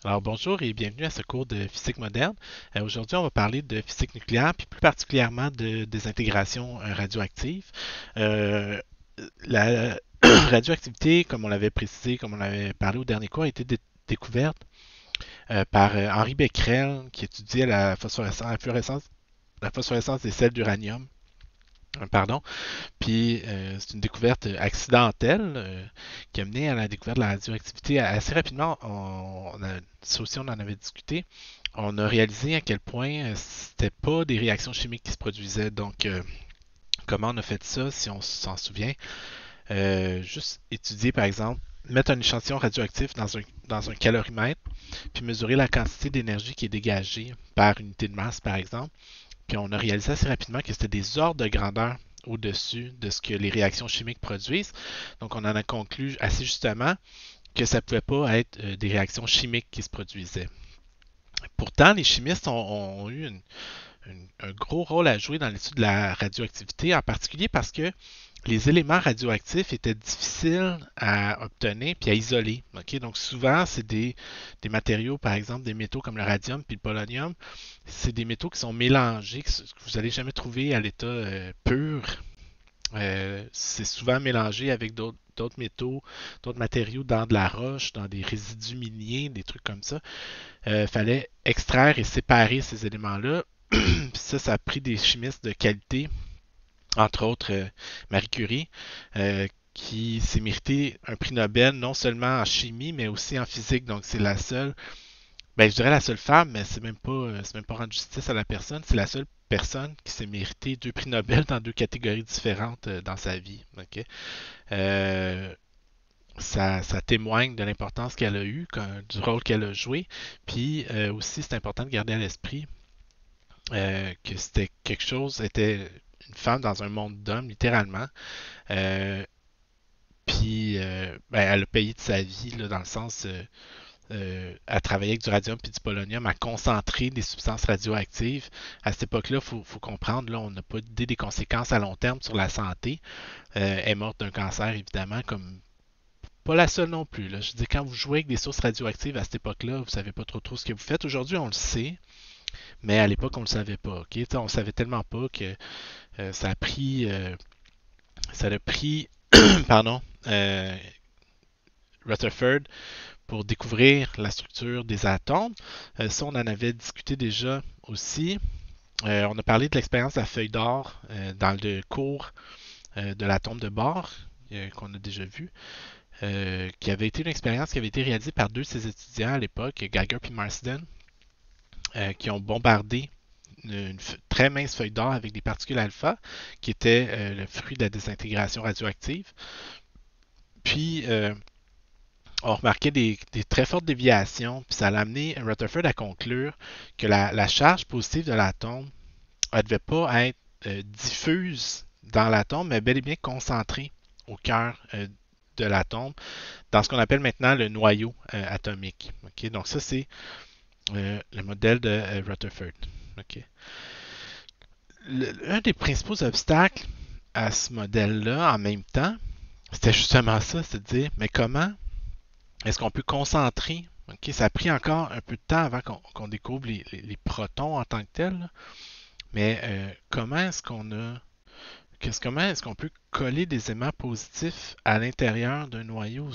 Alors bonjour et bienvenue à ce cours de physique moderne. Aujourd'hui, on va parler de physique nucléaire, puis plus particulièrement de désintégration radioactive. Euh, la radioactivité, comme on l'avait précisé, comme on l'avait parlé au dernier cours, a été découverte par Henri Becquerel, qui étudiait la phosphorescence des sels d'uranium. Pardon. Puis c'est une découverte accidentelle qui a mené à la découverte de la radioactivité assez rapidement. Ça aussi, on en avait discuté. On a réalisé à quel point c'était pas des réactions chimiques qui se produisaient. Donc, comment on a fait ça, si on s'en souvient? Juste étudier, par exemple, mettre un échantillon radioactif dans un calorimètre, puis mesurer la quantité d'énergie qui est dégagée par unité de masse, par exemple. Puis on a réalisé assez rapidement que c'était des ordres de grandeur au-dessus de ce que les réactions chimiques produisent. Donc on en a conclu assez justement que ça ne pouvait pas être des réactions chimiques qui se produisaient. Pourtant, les chimistes ont eu un gros rôle à jouer dans l'étude de la radioactivité, en particulier parce que les éléments radioactifs étaient difficiles à obtenir puis à isoler. Okay? Donc souvent, c'est des matériaux, par exemple des métaux comme le radium puis le polonium, c'est des métaux qui sont mélangés, que vous n'allez jamais trouver à l'état pur. C'est souvent mélangé avec d'autres métaux, d'autres matériaux dans de la roche, dans des résidus miniers, des trucs comme ça. Fallait extraire et séparer ces éléments-là. Puis ça a pris des chimistes de qualité, entre autres Marie Curie, qui s'est mérité un prix Nobel non seulement en chimie, mais aussi en physique. Donc c'est la seule, ben, je dirais la seule femme, mais c'est même pas rendre justice à la personne. C'est la seule personne qui s'est mérité deux prix Nobel dans deux catégories différentes dans sa vie. Ok. Euh, ça témoigne de l'importance qu'elle a eue, du rôle qu'elle a joué. Puis aussi, c'est important de garder à l'esprit que c'était quelque chose, c'était une femme dans un monde d'hommes, littéralement. Euh, Puis, ben, elle a payé de sa vie, là, dans le sens, à travailler avec du radium puis du polonium, à concentrer des substances radioactives. À cette époque-là, faut comprendre, là, on n'a pas idée des conséquences à long terme sur la santé. Elle est morte d'un cancer, évidemment, comme pas la seule non plus. Là. Je dis, quand vous jouez avec des sources radioactives à cette époque-là, vous savez pas trop ce que vous faites. Aujourd'hui, on le sait, mais à l'époque, on le savait pas. Ok, on le savait tellement pas que ça a pris, pardon, Rutherford pour découvrir la structure des atomes. Ça, on en avait discuté déjà aussi. On a parlé de l'expérience de la feuille d'or dans le cours de l'atome de Bohr qu'on a déjà vu, qui avait été une expérience qui avait été réalisée par deux de ses étudiants à l'époque, Geiger et Marsden, qui ont bombardé une très mince feuille d'or avec des particules alpha, qui était le fruit de la désintégration radioactive. Puis, on remarquait des très fortes déviations, puis ça a amené Rutherford à conclure que la charge positive de l'atome ne devait pas être diffuse dans l'atome, mais bel et bien concentrée au cœur de l'atome, dans ce qu'on appelle maintenant le noyau atomique. Okay? Donc ça, c'est le modèle de Rutherford. Okay? Un des principaux obstacles à ce modèle-là, en même temps, c'était justement ça, c'est de dire, mais comment est-ce qu'on peut concentrer? Ok, ça a pris encore un peu de temps avant qu'on découvre les protons en tant que tels, là. Mais comment est-ce qu'on peut coller des aimants positifs à l'intérieur d'un noyau?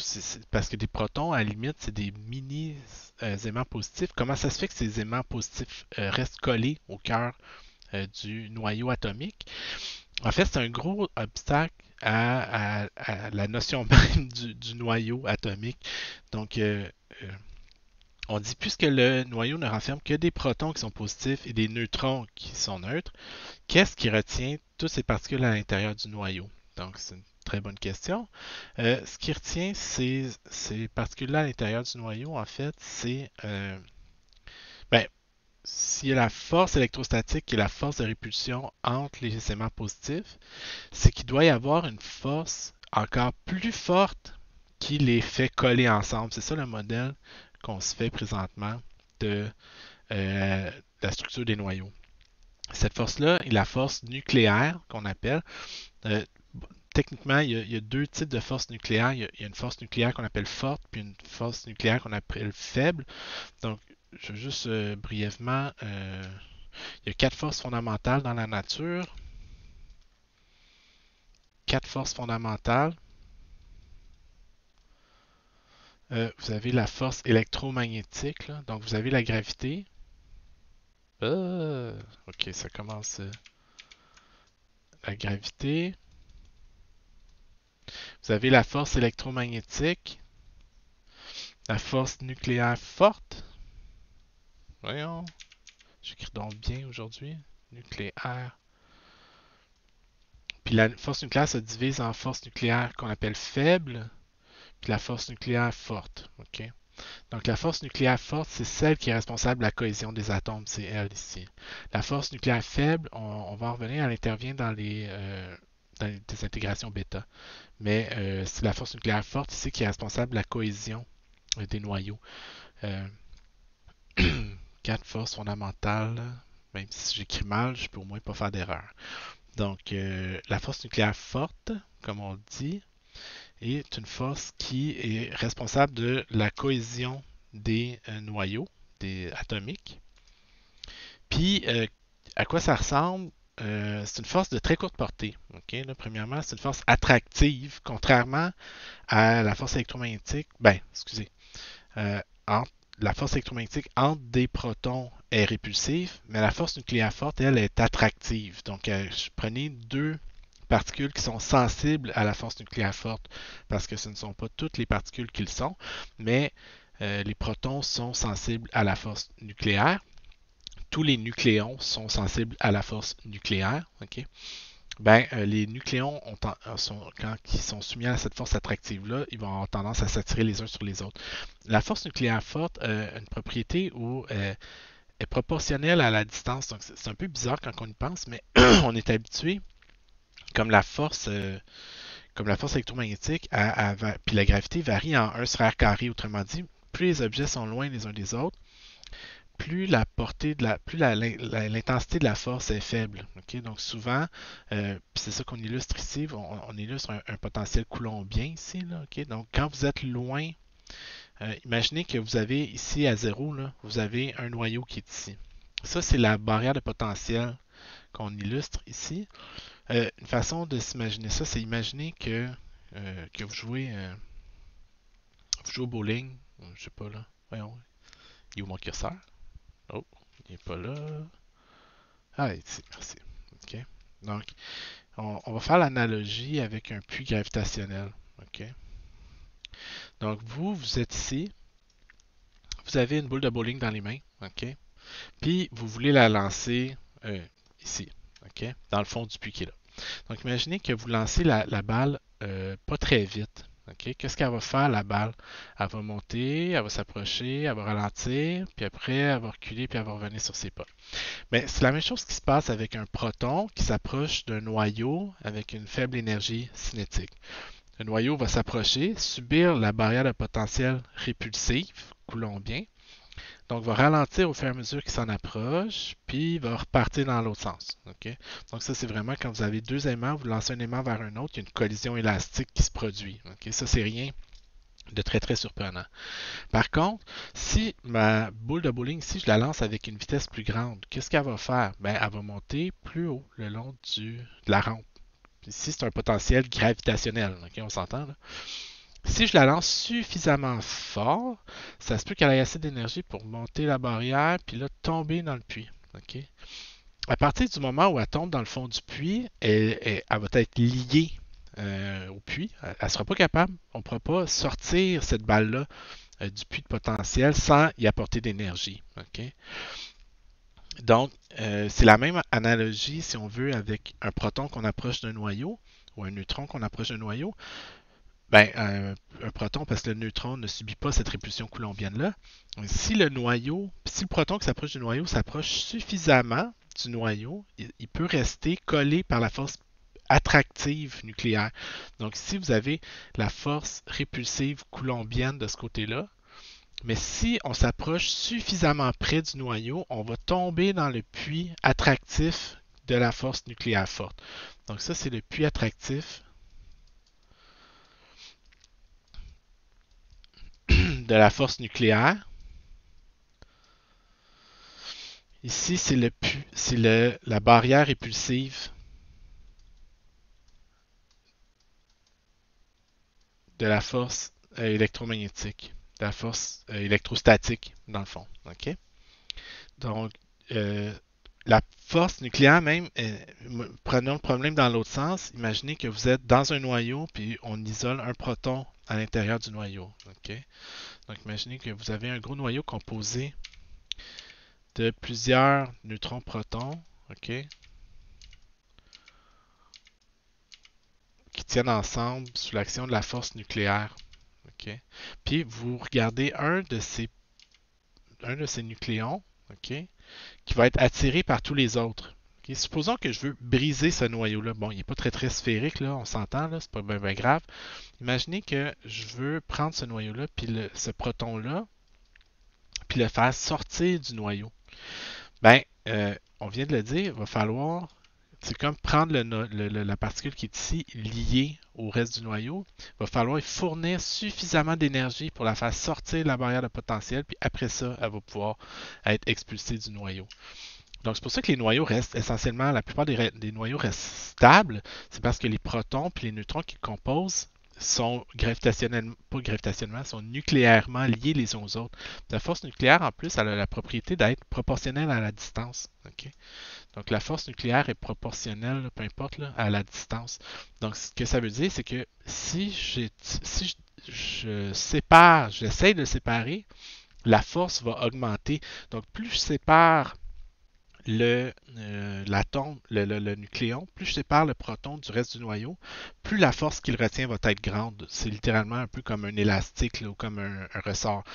Parce que des protons, à la limite, c'est des mini aimants positifs. Comment ça se fait que ces aimants positifs restent collés au cœur du noyau atomique? En fait, c'est un gros obstacle à la notion même du noyau atomique. Donc, on dit puisque le noyau ne renferme que des protons qui sont positifs et des neutrons qui sont neutres, qu'est-ce qui retient toutes ces particules à l'intérieur du noyau? Donc, c'est une très bonne question. Ce qui retient ces particules-là à l'intérieur du noyau, en fait, c'est ben, s'il y a la force électrostatique et la force de répulsion entre les aimants positifs, c'est qu'il doit y avoir une force encore plus forte qui les fait coller ensemble. C'est ça le modèle qu'on se fait présentement de la structure des noyaux. Cette force-là est la force nucléaire qu'on appelle. Euh, techniquement, il y a deux types de forces nucléaires. Il y a une force nucléaire qu'on appelle forte, puis une force nucléaire qu'on appelle faible. Donc, je vais juste brièvement, il y a quatre forces fondamentales dans la nature. Quatre forces fondamentales. Vous avez la force électromagnétique, là. Donc vous avez la gravité. Ok, ça commence. La gravité. Vous avez la force électromagnétique. La force nucléaire forte. Voyons. J'écris donc bien aujourd'hui. Nucléaire. Puis la force nucléaire se divise en force nucléaire qu'on appelle faible, puis la force nucléaire forte. Ok. Donc la force nucléaire forte, c'est celle qui est responsable de la cohésion des atomes, c'est elle ici. La force nucléaire faible, on va en revenir, elle intervient dans les désintégrations bêta. Mais c'est la force nucléaire forte ici qui est responsable de la cohésion des noyaux. Euh, quatre forces fondamentales, même si j'écris mal, je peux au moins pas faire d'erreur. Donc la force nucléaire forte, comme on le dit, est une force qui est responsable de la cohésion des noyaux atomiques. Puis, à quoi ça ressemble? C'est une force de très courte portée. Okay? Là, premièrement, c'est une force attractive, contrairement à la force électromagnétique. Ben, excusez. Euh, la force électromagnétique entre des protons est répulsive, mais la force nucléaire forte, elle, est attractive. Donc, prenez deux particules qui sont sensibles à la force nucléaire forte, parce que ce ne sont pas toutes les particules qui le sont, mais les protons sont sensibles à la force nucléaire. Tous les nucléons sont sensibles à la force nucléaire. Okay? Ben, les nucléons, quand ils sont soumis à cette force attractive-là, ils vont avoir tendance à s'attirer les uns sur les autres. La force nucléaire forte a une propriété où est proportionnelle à la distance. Donc, c'est un peu bizarre quand on y pense, mais on est habitué, comme la force électromagnétique, puis la gravité varie en 1 sur r carré. Autrement dit, plus les objets sont loin les uns des autres, plus la portée de l'intensité de la force est faible. Okay? Donc souvent, c'est ça qu'on illustre ici, on illustre un potentiel coulombien ici. Là, okay? Donc quand vous êtes loin, imaginez que vous avez ici à 0, là, vous avez un noyau qui est ici. Ça, c'est la barrière de potentiel qu'on illustre ici. Une façon de s'imaginer ça, c'est imaginer que vous jouez au bowling. Je sais pas là. Voyons. Il est où mon curseur? Oh, il n'est pas là. Ah, ici, merci. OK. Donc, on va faire l'analogie avec un puits gravitationnel. OK. Donc, vous êtes ici. Vous avez une boule de bowling dans les mains. OK. Puis, vous voulez la lancer ici. OK. Dans le fond du puits qui est là. Donc, imaginez que vous lancez la balle pas très vite. Okay? Qu'est-ce qu'elle va faire, la balle? Elle va monter, elle va s'approcher, elle va ralentir, puis après, elle va reculer, puis elle va revenir sur ses pas. Mais c'est la même chose qui se passe avec un proton qui s'approche d'un noyau avec une faible énergie cinétique. Le noyau va s'approcher, subir la barrière de potentiel répulsive, coulombien, donc va ralentir au fur et à mesure qu'il s'en approche, puis va repartir dans l'autre sens. Okay? Donc ça, c'est vraiment quand vous avez deux aimants, vous lancez un aimant vers un autre, il y a une collision élastique qui se produit. Okay? Ça, c'est rien de très très surprenant. Par contre, si ma boule de bowling ici, je la lance avec une vitesse plus grande, qu'est-ce qu'elle va faire? Ben, elle va monter plus haut le long de la rampe. Ici, c'est un potentiel gravitationnel. Okay? On s'entend là? Si je la lance suffisamment fort, ça se peut qu'elle ait assez d'énergie pour monter la barrière puis là tomber dans le puits. Okay? À partir du moment où elle tombe dans le fond du puits, elle va être liée au puits. Elle ne sera pas capable. On ne pourra pas sortir cette balle-là du puits de potentiel sans y apporter d'énergie. Okay? Donc, c'est la même analogie, si on veut, avec un proton qu'on approche d'un noyau ou un neutron qu'on approche d'un noyau. Ben, un proton, parce que le neutron ne subit pas cette répulsion coulombienne-là. Si le proton qui s'approche du noyau s'approche suffisamment du noyau, il peut rester collé par la force attractive nucléaire. Donc, si vous avez la force répulsive coulombienne de ce côté-là, mais si on s'approche suffisamment près du noyau, on va tomber dans le puits attractif de la force nucléaire forte. Donc ça, c'est le puits attractif de la force nucléaire. Ici, c'est la barrière répulsive de la force électromagnétique, de la force électrostatique, dans le fond. OK? Donc, euh, la force nucléaire même, prenons le problème dans l'autre sens. Imaginez que vous êtes dans un noyau, puis on isole un proton à l'intérieur du noyau. OK? Donc, imaginez que vous avez un gros noyau composé de plusieurs neutrons-protons, OK, qui tiennent ensemble sous l'action de la force nucléaire. OK? Puis, vous regardez un de ces nucléons, OK, qui va être attiré par tous les autres. Okay? Supposons que je veux briser ce noyau-là. Bon, il n'est pas très sphérique, là, on s'entend, là, c'est pas bien grave. Imaginez que je veux prendre ce noyau-là, puis ce proton-là, puis le faire sortir du noyau. Ben, on vient de le dire, il va falloir, c'est comme prendre la particule qui est ici liée au reste du noyau. Il va falloir y fournir suffisamment d'énergie pour la faire sortir de la barrière de potentiel, puis après ça, elle va pouvoir être expulsée du noyau. Donc, c'est pour ça que les noyaux restent essentiellement, la plupart des noyaux restent stables. C'est parce que les protons et les neutrons qu'ils composent sont pas gravitationnellement, sont nucléairement liés les uns aux autres. La force nucléaire, en plus, elle a la propriété d'être proportionnelle à la distance. Okay? Donc, la force nucléaire est proportionnelle, peu importe, là, à la distance. Donc, ce que ça veut dire, c'est que si je sépare, j'essaie de séparer, la force va augmenter. Donc, plus je sépare l'atome, le nucléon, plus je sépare le proton du reste du noyau, plus la force qu'il retient va être grande. C'est littéralement un peu comme un élastique là, ou comme un ressort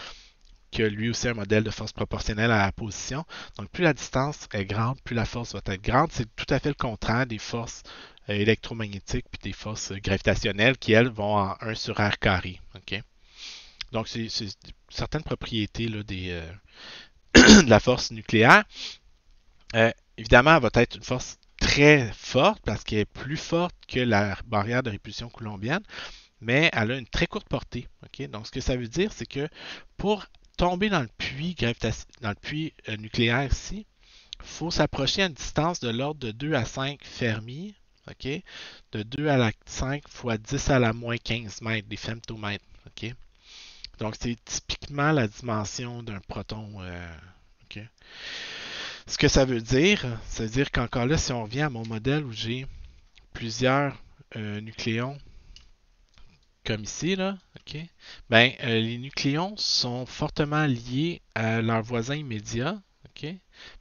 qui a lui aussi un modèle de force proportionnelle à la position. Donc plus la distance est grande, plus la force va être grande. C'est tout à fait le contraire des forces électromagnétiques puis des forces gravitationnelles qui, elles, vont en 1 sur R carré. Okay? Donc c'est certaines propriétés là, de la force nucléaire. Évidemment, elle va être une force très forte parce qu'elle est plus forte que la barrière de répulsion coulombienne, mais elle a une très courte portée. Okay? Donc, ce que ça veut dire, c'est que pour tomber dans le puits, nucléaire ici, il faut s'approcher à une distance de l'ordre de 2 à 5 Fermi, okay? De 2 à la 5 fois 10 à la moins 15 mètres, des femtomètres. Okay? Donc, c'est typiquement la dimension d'un proton. Okay? Ce que ça veut dire qu'encore là, si on revient à mon modèle où j'ai plusieurs nucléons, comme ici, là, OK, ben, les nucléons sont fortement liés à leurs voisins immédiats, OK,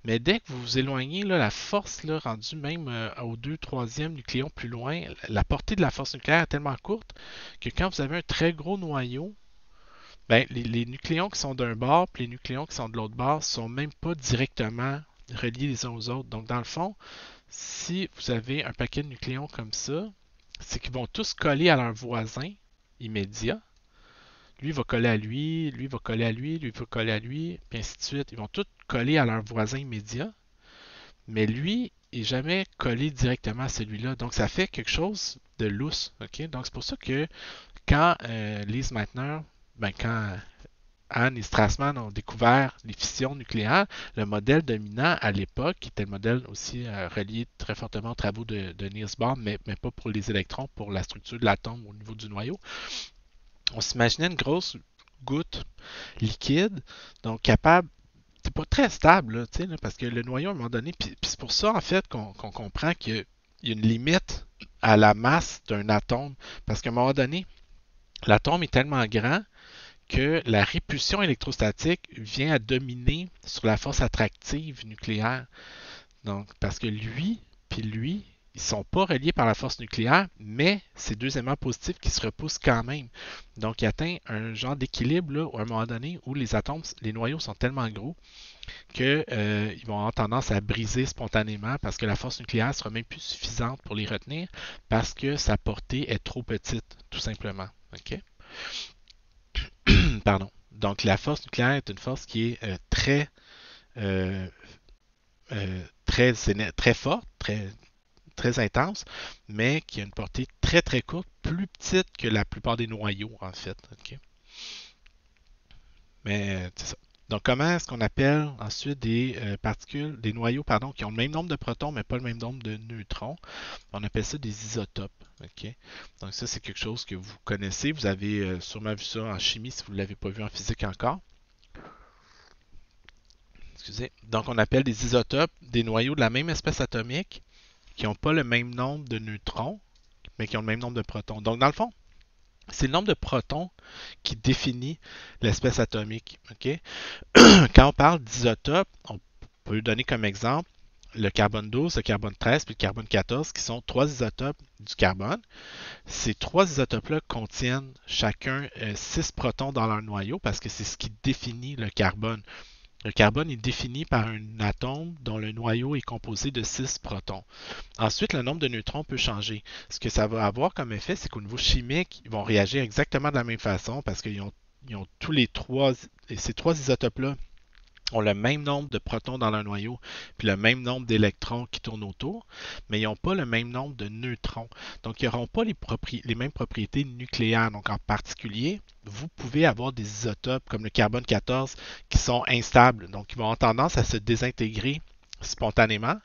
mais dès que vous vous éloignez, là, la force là, rendue même au 2/3e nucléon plus loin, la portée de la force nucléaire est tellement courte que quand vous avez un très gros noyau, ben, les nucléons qui sont d'un bord et les nucléons qui sont de l'autre bord sont même pas directement reliés les uns aux autres. Donc, dans le fond, si vous avez un paquet de nucléons comme ça, c'est qu'ils vont tous coller à leur voisin immédiat. Lui va coller à lui, lui va coller à lui, lui va coller à lui, puis ainsi de suite. Ils vont tous coller à leur voisin immédiat, mais lui est jamais collé directement à celui-là. Donc, ça fait quelque chose de lousse. Okay? Donc, c'est pour ça que quand Lise Meitner, quand Hahn et Strassmann ont découvert les fissions nucléaires, le modèle dominant à l'époque, qui était le modèle aussi relié très fortement aux travaux de Niels Bohr, mais pas pour les électrons, pour la structure de l'atome au niveau du noyau, on s'imaginait une grosse goutte liquide, donc capable, c'est pas très stable, là, parce que le noyau, à un moment donné, puis c'est pour ça, en fait, qu'on comprend qu'il y a une limite à la masse d'un atome, parce qu'à un moment donné, l'atome est tellement grand que la répulsion électrostatique vient à dominer sur la force attractive nucléaire. Donc, parce que lui, puis lui, ils ne sont pas reliés par la force nucléaire, mais c'est deux aimants positifs qui se repoussent quand même. Donc, il atteint un genre d'équilibre là, à un moment donné où les atomes, les noyaux sont tellement gros qu'ils vont avoir tendance à briser spontanément parce que la force nucléaire sera même plus suffisante pour les retenir parce que sa portée est trop petite, tout simplement. OK? Pardon. Donc, la force nucléaire est une force qui est euh, très forte, très intense, mais qui a une portée très courte, plus petite que la plupart des noyaux, en fait. Okay? Mais c'est ça. Donc, comment est-ce qu'on appelle ensuite des particules, des noyaux, pardon, qui ont le même nombre de protons, mais pas le même nombre de neutrons? On appelle ça des isotopes. OK? Donc, ça, c'est quelque chose que vous connaissez. Vous avez sûrement vu ça en chimie si vous ne l'avez pas vu en physique encore. Excusez. Donc, on appelle des isotopes des noyaux de la même espèce atomique qui n'ont pas le même nombre de neutrons, mais qui ont le même nombre de protons. Donc, dans le fond, c'est le nombre de protons qui définit l'espèce atomique. OK? Quand on parle d'isotopes, on peut donner comme exemple le carbone 12, le carbone 13 puis le carbone 14, qui sont trois isotopes du carbone. Ces trois isotopes-là contiennent chacun 6 protons dans leur noyau parce que c'est ce qui définit le carbone. Le carbone est défini par un atome dont le noyau est composé de 6 protons. Ensuite, le nombre de neutrons peut changer. Ce que ça va avoir comme effet, c'est qu'au niveau chimique, ils vont réagir exactement de la même façon parce qu'ils ont tous les trois, et ces trois isotopes-là ont le même nombre de protons dans leur noyau, puis le même nombre d'électrons qui tournent autour, mais ils n'ont pas le même nombre de neutrons. Donc, ils n'auront pas les mêmes propriétés nucléaires. Donc, en particulier, vous pouvez avoir des isotopes comme le carbone 14 qui sont instables. Donc, ils vont avoir tendance à se désintégrer spontanément,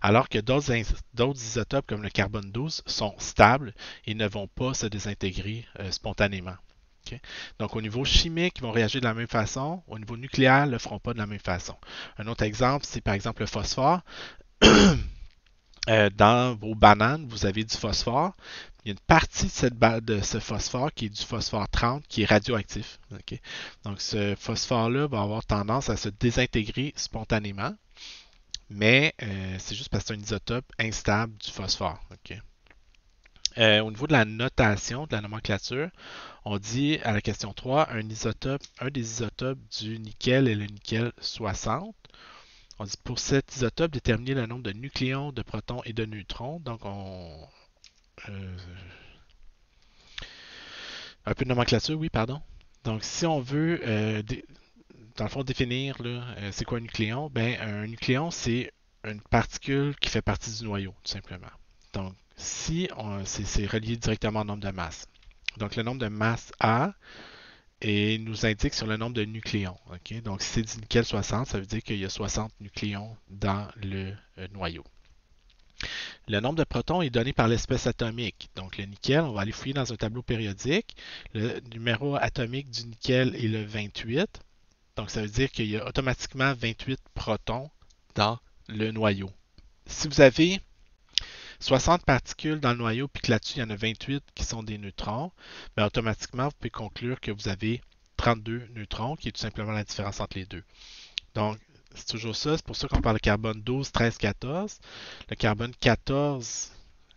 alors que d'autres isotopes comme le carbone 12 sont stables et ne vont pas se désintégrer spontanément. Okay? Donc, au niveau chimique, ils vont réagir de la même façon. Au niveau nucléaire, ils ne le feront pas de la même façon. Un autre exemple, c'est par exemple le phosphore. Dans vos bananes, vous avez du phosphore. Il y a une partie de ce phosphore qui est du phosphore 30 qui est radioactif. Okay? Donc, ce phosphore-là va avoir tendance à se désintégrer spontanément, mais c'est juste parce que c'est un isotope instable du phosphore. Okay? Au niveau de la notation, de la nomenclature, on dit à la question 3, un des isotopes du nickel est le nickel 60. On dit pour cet isotope, déterminer le nombre de nucléons, de protons et de neutrons. Donc, euh, un peu de nomenclature, oui, pardon. Donc, si on veut, dans le fond, définir c'est quoi un nucléon, ben, un nucléon, c'est une particule qui fait partie du noyau, tout simplement. Donc, si c'est relié directement au nombre de masse. Donc, le nombre de masse A et nous indique sur le nombre de nucléons. Okay? Donc, si c'est du nickel 60, ça veut dire qu'il y a 60 nucléons dans le noyau. Le nombre de protons est donné par l'espèce atomique. Donc, le nickel, on va aller fouiller dans un tableau périodique. Le numéro atomique du nickel est le 28. Donc, ça veut dire qu'il y a automatiquement 28 protons dans le noyau. Si vous avez 60 particules dans le noyau, puis que là-dessus, il y en a 28 qui sont des neutrons, bien, automatiquement, vous pouvez conclure que vous avez 32 neutrons, qui est tout simplement la différence entre les deux. Donc, c'est toujours ça. C'est pour ça qu'on parle de carbone 12, 13, 14. Le carbone 14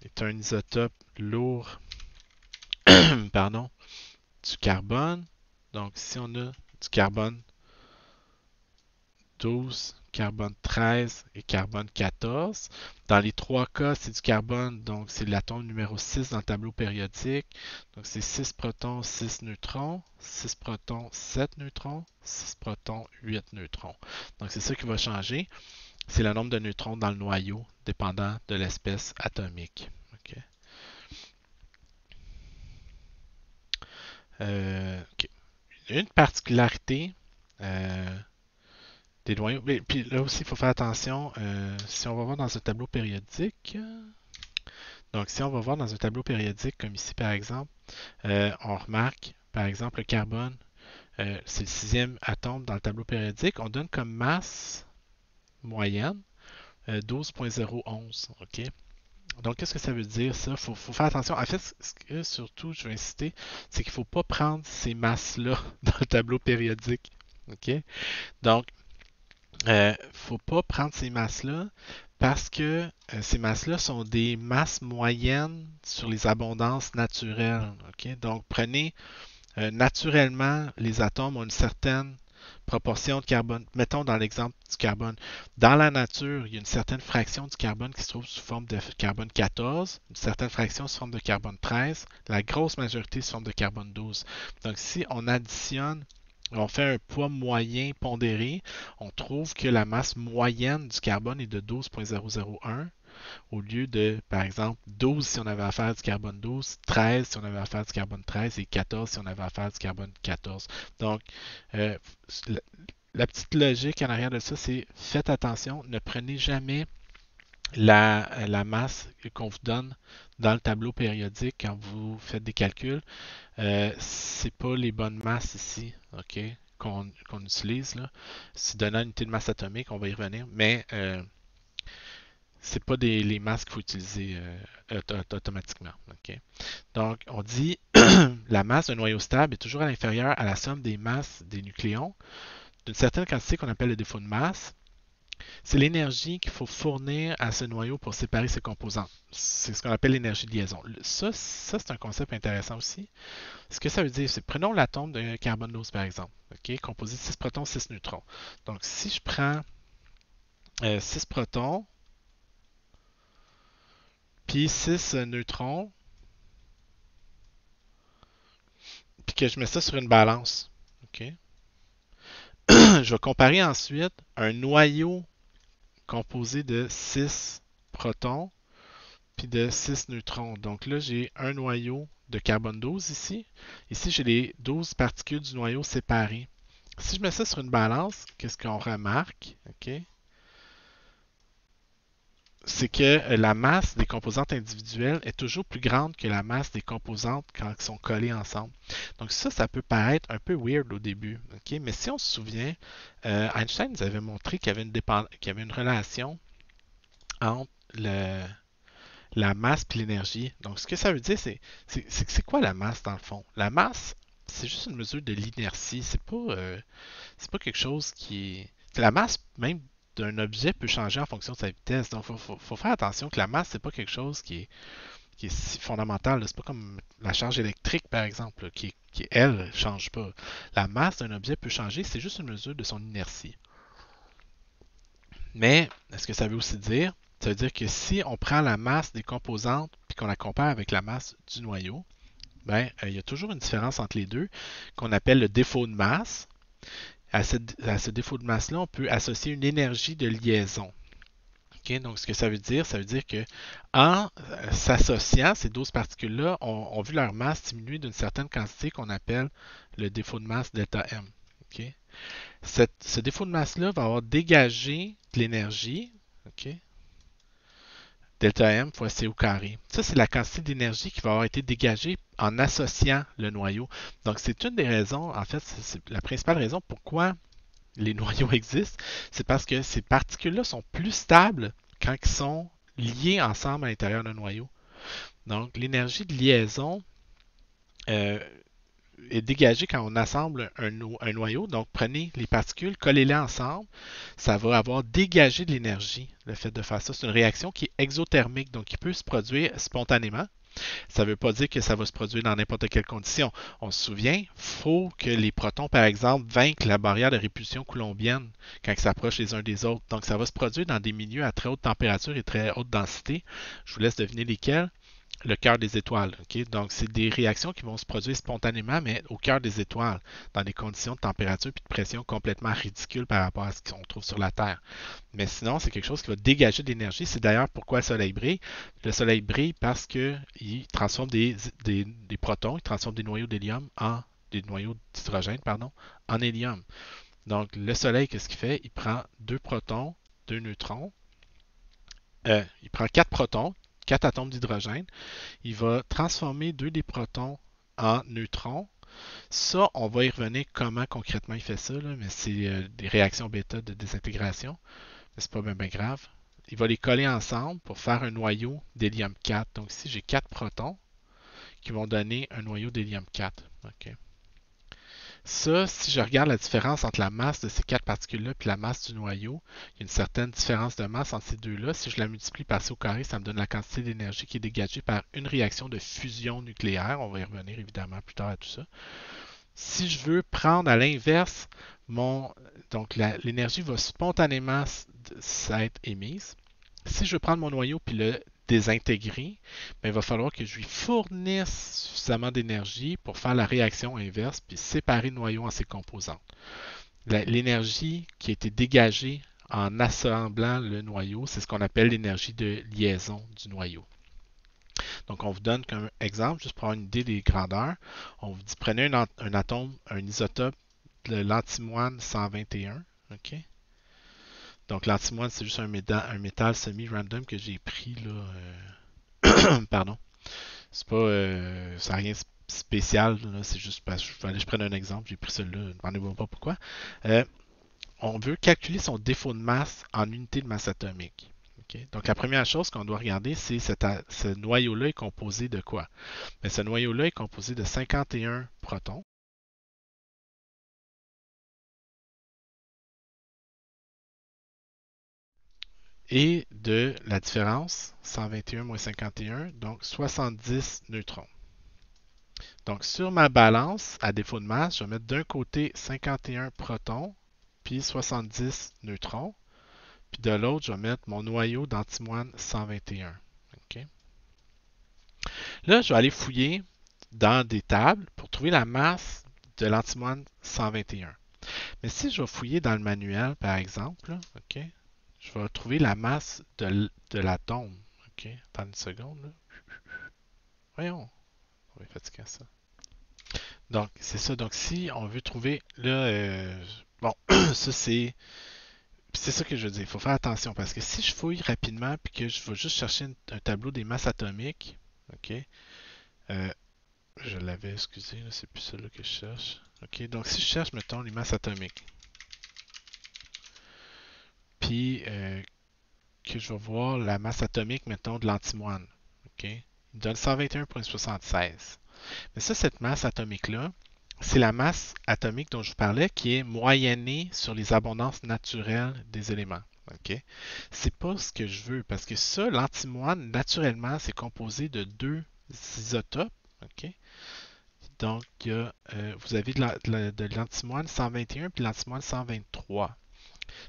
est un isotope lourd pardon, du carbone. Donc, si on a du carbone 12, carbone 13 et carbone 14. Dans les trois cas, c'est du carbone, donc c'est l'atome numéro 6 dans le tableau périodique. Donc c'est 6 protons, 6 neutrons, 6 protons, 7 neutrons, 6 protons, 8 neutrons. Donc c'est ça qui va changer. C'est le nombre de neutrons dans le noyau, dépendant de l'espèce atomique. Okay. Okay. Une particularité des noyaux. Mais, puis là aussi, il faut faire attention. Si on va voir dans un tableau périodique, donc si on va voir dans un tableau périodique, comme ici par exemple, on remarque par exemple le carbone, c'est le sixième atome dans le tableau périodique. On donne comme masse moyenne 12,011. OK? Donc, qu'est-ce que ça veut dire, ça? Faut faire attention. En fait, ce que surtout je vais insister, c'est qu'il ne faut pas prendre ces masses-là dans le tableau périodique. OK? Donc, faut pas prendre ces masses-là parce que ces masses-là sont des masses moyennes sur les abondances naturelles. Okay? Donc, prenez naturellement, les atomes ont une certaine proportion de carbone. Mettons dans l'exemple du carbone. Dans la nature, il y a une certaine fraction du carbone qui se trouve sous forme de carbone 14, une certaine fraction sous forme de carbone 13, la grosse majorité sous forme de carbone 12. Donc, si on additionne on fait un poids moyen pondéré, on trouve que la masse moyenne du carbone est de 12,001, au lieu de, par exemple, 12 si on avait à faire du carbone 12, 13 si on avait à faire du carbone 13 et 14 si on avait à faire du carbone 14. Donc, euh, la petite logique en arrière de ça, c'est faites attention, ne prenez jamais la masse qu'on vous donne dans le tableau périodique quand vous faites des calculs. C'est pas les bonnes masses ici, ok, qu'on utilise là. Si donnant une unité de masse atomique, on va y revenir, mais c'est pas les masses qu'il faut utiliser automatiquement. Ok. Donc, on dit la masse d'un noyau stable est toujours à l'inférieure à la somme des masses des nucléons d'une certaine quantité qu'on appelle le défaut de masse. C'est l'énergie qu'il faut fournir à ce noyau pour séparer ses composantes. C'est ce qu'on appelle l'énergie de liaison. Ça c'est un concept intéressant aussi. Ce que ça veut dire, c'est prenons l'atome de carbone 12 par exemple, okay, composé de 6 protons, 6 neutrons. Donc si je prends 6 protons, puis 6 neutrons, puis que je mets ça sur une balance, okay, je vais comparer ensuite un noyau composé de 6 protons puis de 6 neutrons. Donc là, j'ai un noyau de carbone 12 ici. Ici, j'ai les 12 particules du noyau séparées. Si je mets ça sur une balance, qu'est-ce qu'on remarque? Okay, c'est que la masse des composantes individuelles est toujours plus grande que la masse des composantes quand elles sont collées ensemble. Donc ça peut paraître un peu weird au début. Okay? Mais si on se souvient, Einstein nous avait montré qu'il y avait une relation entre la masse et l'énergie. Donc, ce que ça veut dire, c'est quoi la masse dans le fond? La masse, c'est juste une mesure de l'inertie. C'est pas quelque chose qui est. La masse, même d'un objet, peut changer en fonction de sa vitesse. Donc, faut faire attention que la masse, c'est pas quelque chose qui est si fondamental. C'est pas comme la charge électrique, par exemple, elle, change pas. La masse d'un objet peut changer, c'est juste une mesure de son inertie. Mais, ce que ça veut aussi dire, ça veut dire que si on prend la masse des composantes puis qu'on la compare avec la masse du noyau, ben, il y a toujours une différence entre les deux qu'on appelle le défaut de masse. À ce défaut de masse-là, on peut associer une énergie de liaison. Okay? Donc, ce que ça veut dire que en s'associant, ces 12 particules-là ont vu leur masse diminuer d'une certaine quantité qu'on appelle le défaut de masse delta M. Okay? Ce défaut de masse-là va avoir dégagé de l'énergie, okay, delta M fois C au carré. Ça, c'est la quantité d'énergie qui va avoir été dégagée en associant le noyau. Donc, c'est une des raisons, en fait, c'est la principale raison pourquoi les noyaux existent, c'est parce que ces particules-là sont plus stables quand ils sont liés ensemble à l'intérieur d'un noyau. Donc, l'énergie de liaison est dégagée quand on assemble un noyau. Donc, prenez les particules, collez-les ensemble. Ça va avoir dégagé de l'énergie, le fait de faire ça. C'est une réaction qui est exothermique, donc qui peut se produire spontanément. Ça ne veut pas dire que ça va se produire dans n'importe quelle condition. On se souvient, il faut que les protons, par exemple, vainquent la barrière de répulsion coulombienne quand ils s'approchent les uns des autres. Donc, ça va se produire dans des milieux à très haute température et très haute densité. Je vous laisse deviner lesquels. Le cœur des étoiles. Okay? Donc, c'est des réactions qui vont se produire spontanément, mais au cœur des étoiles, dans des conditions de température et de pression complètement ridicules par rapport à ce qu'on trouve sur la Terre. Mais sinon, c'est quelque chose qui va dégager de l'énergie. C'est d'ailleurs pourquoi le Soleil brille. Le Soleil brille parce qu'il transforme des protons, il transforme des noyaux d'hélium en des noyaux d'hydrogène, pardon, en hélium. Donc, le Soleil, qu'est-ce qu'il fait? Il prend 2 protons, 2 neutrons. Il prend 4 protons, 4 atomes d'hydrogène. Il va transformer 2 des protons en neutrons. Ça, on va y revenir comment concrètement il fait ça, là, mais c'est des réactions bêta de désintégration. Mais c'est pas bien grave. Il va les coller ensemble pour faire un noyau d'hélium 4. Donc ici, j'ai 4 protons qui vont donner un noyau d'hélium 4. Okay. Ça, si je regarde la différence entre la masse de ces 4 particules-là et la masse du noyau, il y a une certaine différence de masse entre ces deux-là. Si je la multiplie par C au carré, ça me donne la quantité d'énergie qui est dégagée par une réaction de fusion nucléaire. On va y revenir évidemment plus tard à tout ça. Si je veux prendre à l'inverse, donc l'énergie va spontanément s'être émise. Si je veux prendre mon noyau puis le désintégrer, ben, il va falloir que je lui fournisse suffisamment d'énergie pour faire la réaction inverse puis séparer le noyau en ses composantes. L'énergie qui a été dégagée en assemblant le noyau. C'est ce qu'on appelle l'énergie de liaison du noyau. Donc, on vous donne comme exemple, juste pour avoir une idée des grandeurs, on vous dit prenez un atome, un isotope de l'antimoine 121. OK? Donc, l'antimoine, c'est juste un métal semi-random que j'ai pris là. Pardon. C'est pas. Ça n'a rien spécial, là, c'est juste parce que je prenne un exemple, j'ai pris celui-là, ne demandez-moi pas pourquoi. Euh, on veut calculer son défaut de masse en unité de masse atomique. Okay? Donc, la première chose qu'on doit regarder, c'est ce noyau-là est composé de quoi? Bien, ce noyau-là est composé de 51 protons. Et de la différence, 121 moins 51, donc 70 neutrons. Donc, sur ma balance, à défaut de masse, je vais mettre d'un côté 51 protons, puis 70 neutrons. Puis de l'autre, je vais mettre mon noyau d'antimoine 121. OK? Là, je vais aller fouiller dans des tables pour trouver la masse de l'antimoine 121. Mais si je vais fouiller dans le manuel, par exemple, OK, je vais trouver la masse de l'atome. OK, attends une seconde. Là. Voyons, on va être fatiguant ça. Donc, c'est ça. Donc, si on veut trouver, là, bon, ça c'est ça que je veux dire. Il faut faire attention parce que si je fouille rapidement puis que je vais juste chercher un tableau des masses atomiques, OK, euh, je l'avais, excusez, c'est plus ça là que je cherche. OK, donc si je cherche, mettons, les masses atomiques, puis que je vais voir la masse atomique, mettons, de l'antimoine, OK, il me donne 121,76. Mais ça, cette masse atomique-là, c'est la masse atomique dont je vous parlais qui est moyennée sur les abondances naturelles des éléments. OK? C'est pas ce que je veux parce que ça, l'antimoine, naturellement, c'est composé de deux isotopes. OK? Donc, vous avez de l'antimoine 121 puis l'antimoine 123.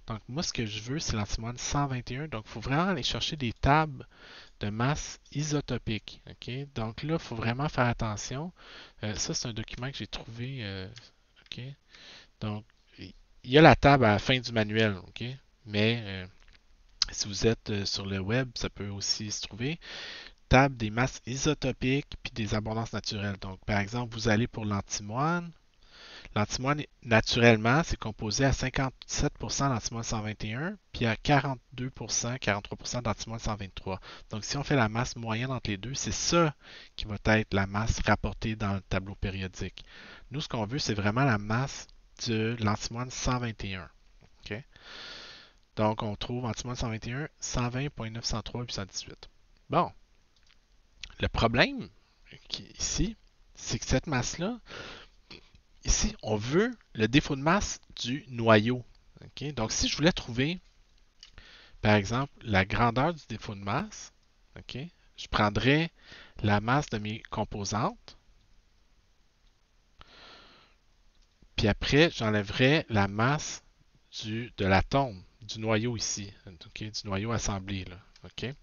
Donc, moi, ce que je veux, c'est l'antimoine 121. Donc, il faut vraiment aller chercher des tables de masse isotopique. OK? Donc là, il faut vraiment faire attention. Ça, c'est un document que j'ai trouvé. OK? Donc, il y a la table à la fin du manuel. OK? Mais si vous êtes sur le web, ça peut aussi se trouver. Table des masses isotopiques puis des abondances naturelles. Donc, par exemple, vous allez pour l'antimoine. L'antimoine, naturellement, c'est composé à 57% d'antimoine 121, puis à 42%, 43% d'antimoine 123. Donc, si on fait la masse moyenne entre les deux, c'est ça qui va être la masse rapportée dans le tableau périodique. Nous, ce qu'on veut, c'est vraiment la masse de l'antimoine 121. OK? Donc, on trouve antimoine 121, 120,903 puis 118. Bon, le problème ici, c'est que cette masse-là, ici, on veut le défaut de masse du noyau. Okay? Donc, si je voulais trouver, par exemple, la grandeur du défaut de masse, okay, je prendrais la masse de mes composantes, puis après, j'enlèverais la masse de l'atome, du noyau ici, okay, du noyau assemblé. Là, okay?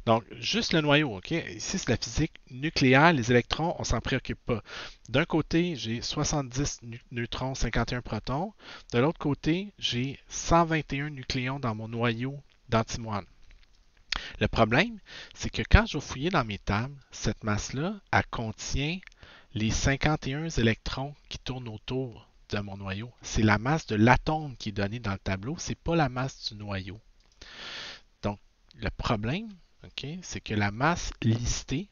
Donc, juste le noyau, OK? Ici, c'est la physique nucléaire. Les électrons, on s'en préoccupe pas. D'un côté, j'ai 70 neutrons, 51 protons. De l'autre côté, j'ai 121 nucléons dans mon noyau d'antimoine. Le problème, c'est que quand je vais fouiller dans mes tables, cette masse-là, elle contient les 51 électrons qui tournent autour de mon noyau. C'est la masse de l'atome qui est donnée dans le tableau, c'est pas la masse du noyau. Donc, le problème, okay, c'est que la masse listée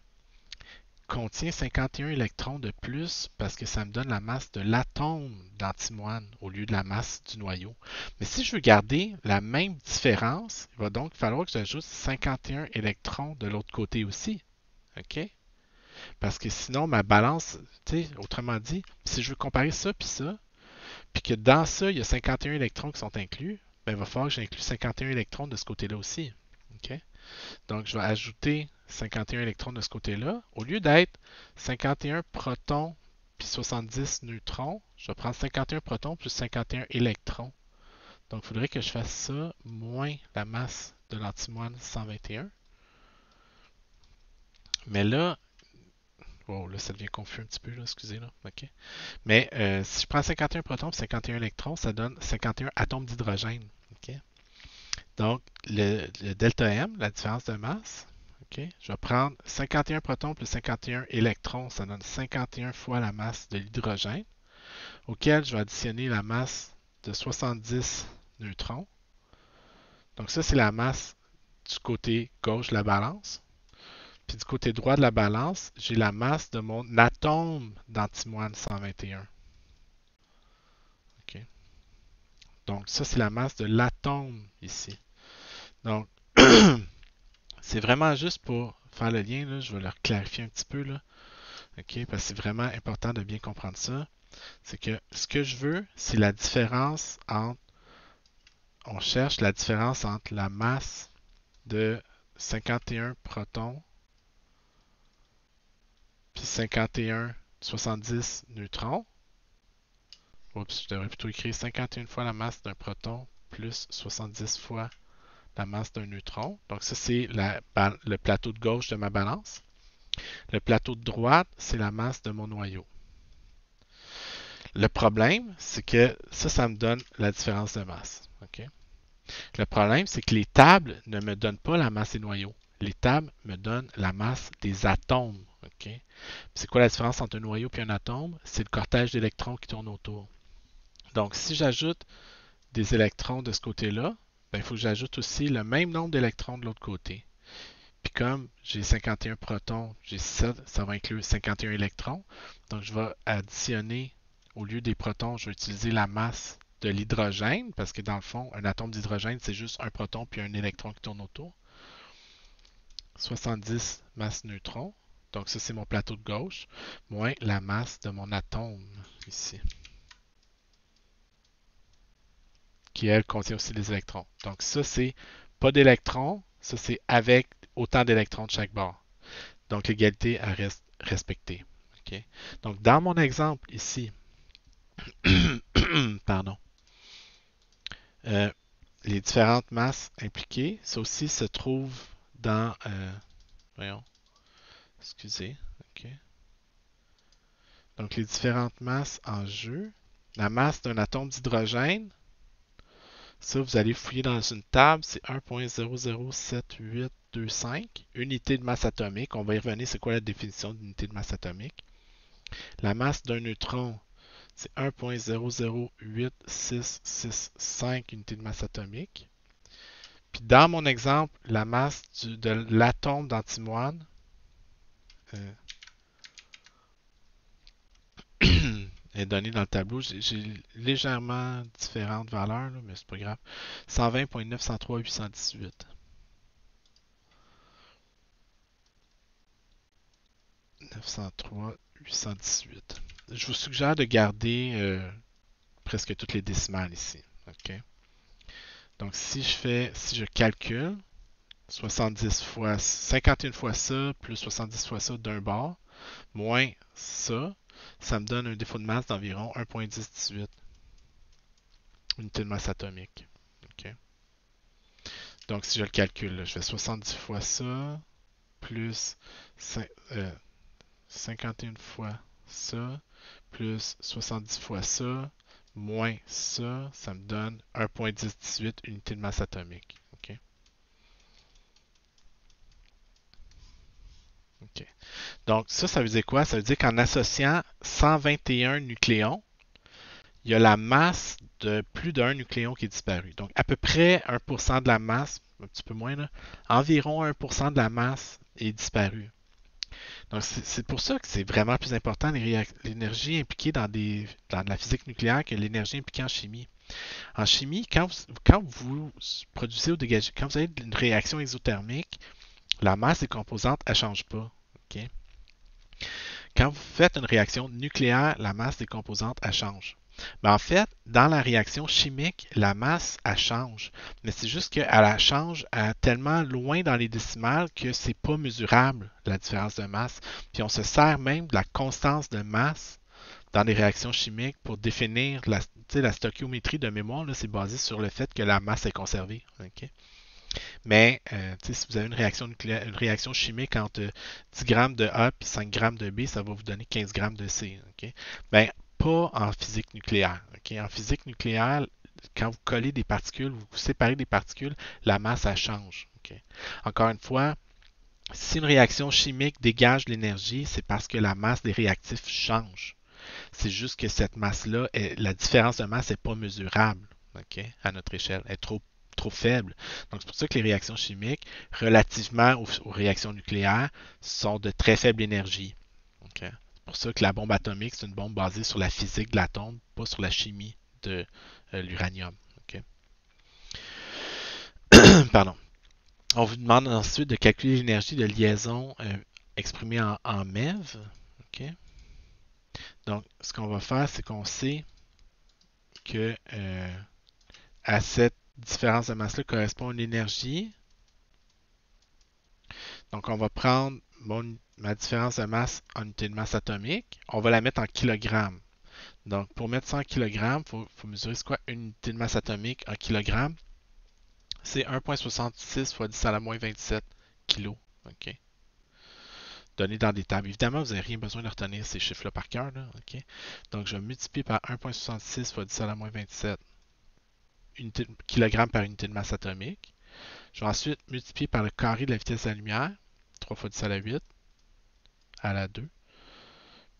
contient 51 électrons de plus parce que ça me donne la masse de l'atome d'antimoine au lieu de la masse du noyau. Mais si je veux garder la même différence, il va donc falloir que j'ajoute 51 électrons de l'autre côté aussi. OK? Parce que sinon, ma balance, autrement dit, si je veux comparer ça puis que dans ça, il y a 51 électrons qui sont inclus, ben, il va falloir que j'inclue 51 électrons de ce côté-là aussi. OK? Donc, je vais ajouter 51 électrons de ce côté-là. Au lieu d'être 51 protons puis 70 neutrons, je vais prendre 51 protons plus 51 électrons. Donc, il faudrait que je fasse ça moins la masse de l'antimoine 121. Mais là, wow, là, ça devient confus un petit peu, là, excusez, là. OK. Mais si je prends 51 protons et 51 électrons, ça donne 51 atomes d'hydrogène. OK? Donc, le delta M, la différence de masse, ok, je vais prendre 51 protons plus 51 électrons, ça donne 51 fois la masse de l'hydrogène, auquel je vais additionner la masse de 70 neutrons. Donc ça, c'est la masse du côté gauche de la balance. Puis du côté droit de la balance, j'ai la masse de mon atome d'antimoine 121. Ok. Donc ça, c'est la masse de l'atome ici. Donc, c'est vraiment juste pour faire le lien, là, je vais le clarifier un petit peu, là, ok, parce que c'est vraiment important de bien comprendre ça. C'est que ce que je veux, c'est la différence entre, on cherche la différence entre la masse de 51 protons puis 51 70 neutrons. Oups, je devrais plutôt écrire 51 fois la masse d'un proton plus 70 fois la masse d'un neutron. Donc ça, c'est le plateau de gauche de ma balance. Le plateau de droite, c'est la masse de mon noyau. Le problème, c'est que ça me donne la différence de masse. Okay? Le problème, c'est que les tables ne me donnent pas la masse des noyaux. Les tables me donnent la masse des atomes. Okay? C'est quoi la différence entre un noyau et un atome? C'est le cortège d'électrons qui tourne autour. Donc, si j'ajoute des électrons de ce côté-là, ben, il faut que j'ajoute aussi le même nombre d'électrons de l'autre côté. Puis comme j'ai 51 protons, j'ai ça va inclure 51 électrons. Donc, je vais additionner, au lieu des protons, je vais utiliser la masse de l'hydrogène, parce que dans le fond, un atome d'hydrogène, c'est juste un proton puis un électron qui tourne autour. 70 masse neutrons. Donc ça, c'est mon plateau de gauche, moins la masse de mon atome ici, qui, elle, contient aussi des électrons. Donc ça, c'est pas d'électrons, ça, c'est avec autant d'électrons de chaque bord. Donc l'égalité reste respectée. Okay? Donc dans mon exemple ici, pardon, euh, les différentes masses impliquées, ça aussi se trouve dans, voyons, excusez, ok. Donc les différentes masses en jeu, la masse d'un atome d'hydrogène, ça, vous allez fouiller dans une table, c'est 1.007825, unité de masse atomique. On va y revenir, c'est quoi la définition d'unité de masse atomique. La masse d'un neutron, c'est 1.008665 unités de masse atomique. Puis dans mon exemple, la masse de l'atome d'antimoine est donnée dans le tableau. J'ai légèrement différentes valeurs, là, mais c'est pas grave. 120.903.818. 903.818. Je vous suggère de garder presque toutes les décimales ici. Okay? Donc si je calcule 70 fois 51 fois ça plus 70 fois ça d'un bord moins ça, ça me donne un défaut de masse d'environ 1.1018 unité de masse atomique. Okay? Donc si je le calcule, là, je fais 70 fois ça plus 51 fois ça, plus 70 fois ça, moins ça, ça me donne 1.1018 unités de masse atomique. Okay? Okay. Donc ça veut dire quoi? Ça veut dire qu'en associant 121 nucléons, il y a la masse de plus d'un nucléon qui est disparu. Donc à peu près 1% de la masse, un petit peu moins, là, environ 1% de la masse est disparue. Donc, c'est pour ça que c'est vraiment plus important l'énergie impliquée dans la physique nucléaire que l'énergie impliquée en chimie. En chimie, quand vous produisez ou dégagez, quand vous avez une réaction exothermique, la masse des composantes, elle ne change pas. Okay? Quand vous faites une réaction nucléaire, la masse des composantes, elle change. Mais en fait, dans la réaction chimique, la masse, elle change. Mais c'est juste qu'elle change à tellement loin dans les décimales que c'est pas mesurable, la différence de masse. Puis on se sert même de la constance de masse dans les réactions chimiques pour définir la stoichiométrie de mémoire. C'est basé sur le fait que la masse est conservée. Okay? Mais si vous avez une réaction nucléaire, une réaction chimique entre 10 grammes de A et 5 grammes de B, ça va vous donner 15 grammes de C. Okay? Ben, pas en physique nucléaire. Okay? En physique nucléaire, quand vous collez des particules, vous séparez des particules, la masse, elle change. Okay? Encore une fois, si une réaction chimique dégage de l'énergie, c'est parce que la masse des réactifs change. C'est juste que cette masse-là, la différence de masse n'est pas mesurable, okay, à notre échelle. Elle est trop faible. Donc, c'est pour ça que les réactions chimiques, relativement aux réactions nucléaires, sont de très faible énergie. Okay. C'est pour ça que la bombe atomique, c'est une bombe basée sur la physique de l'atome, pas sur la chimie de l'uranium. Okay. Pardon. On vous demande ensuite de calculer l'énergie de liaison exprimée en MeV. Okay. Donc, ce qu'on va faire, c'est qu'on sait que à cette différence de masse-là correspond une énergie. Donc, on va prendre ma différence de masse en unité de masse atomique. On va la mettre en kilogrammes. Donc, pour mettre ça en kilogrammes, il faut mesurer c'est quoi une unité de masse atomique en kilogrammes. C'est 1,66 fois 10 à la moins 27 kilos. OK. Donné dans des tables. Évidemment, vous n'avez rien besoin de retenir ces chiffres-là par cœur. OK. Donc, je vais multiplier par 1,66 fois 10 à la moins 27 kg par unité de masse atomique. Je vais ensuite multiplier par le carré de la vitesse de la lumière, 3 fois 10 à la 8, à la 2.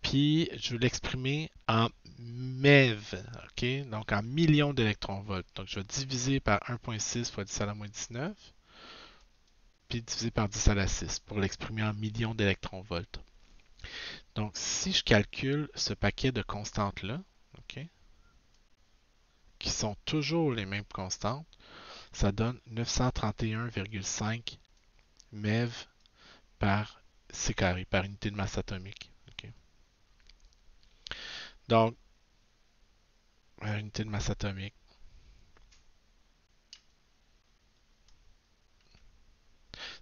Puis, je vais l'exprimer en MeV, OK? Donc, en millions d'électronvolts. Donc, je vais diviser par 1,6 fois 10 à la moins 19, puis diviser par 10 à la 6 pour l'exprimer en millions d'électronvolts. Donc, si je calcule ce paquet de constantes-là, OK, qui sont toujours les mêmes constantes, ça donne 931,5 MeV par C carré, par unité de masse atomique. Okay. Donc, unité de masse atomique.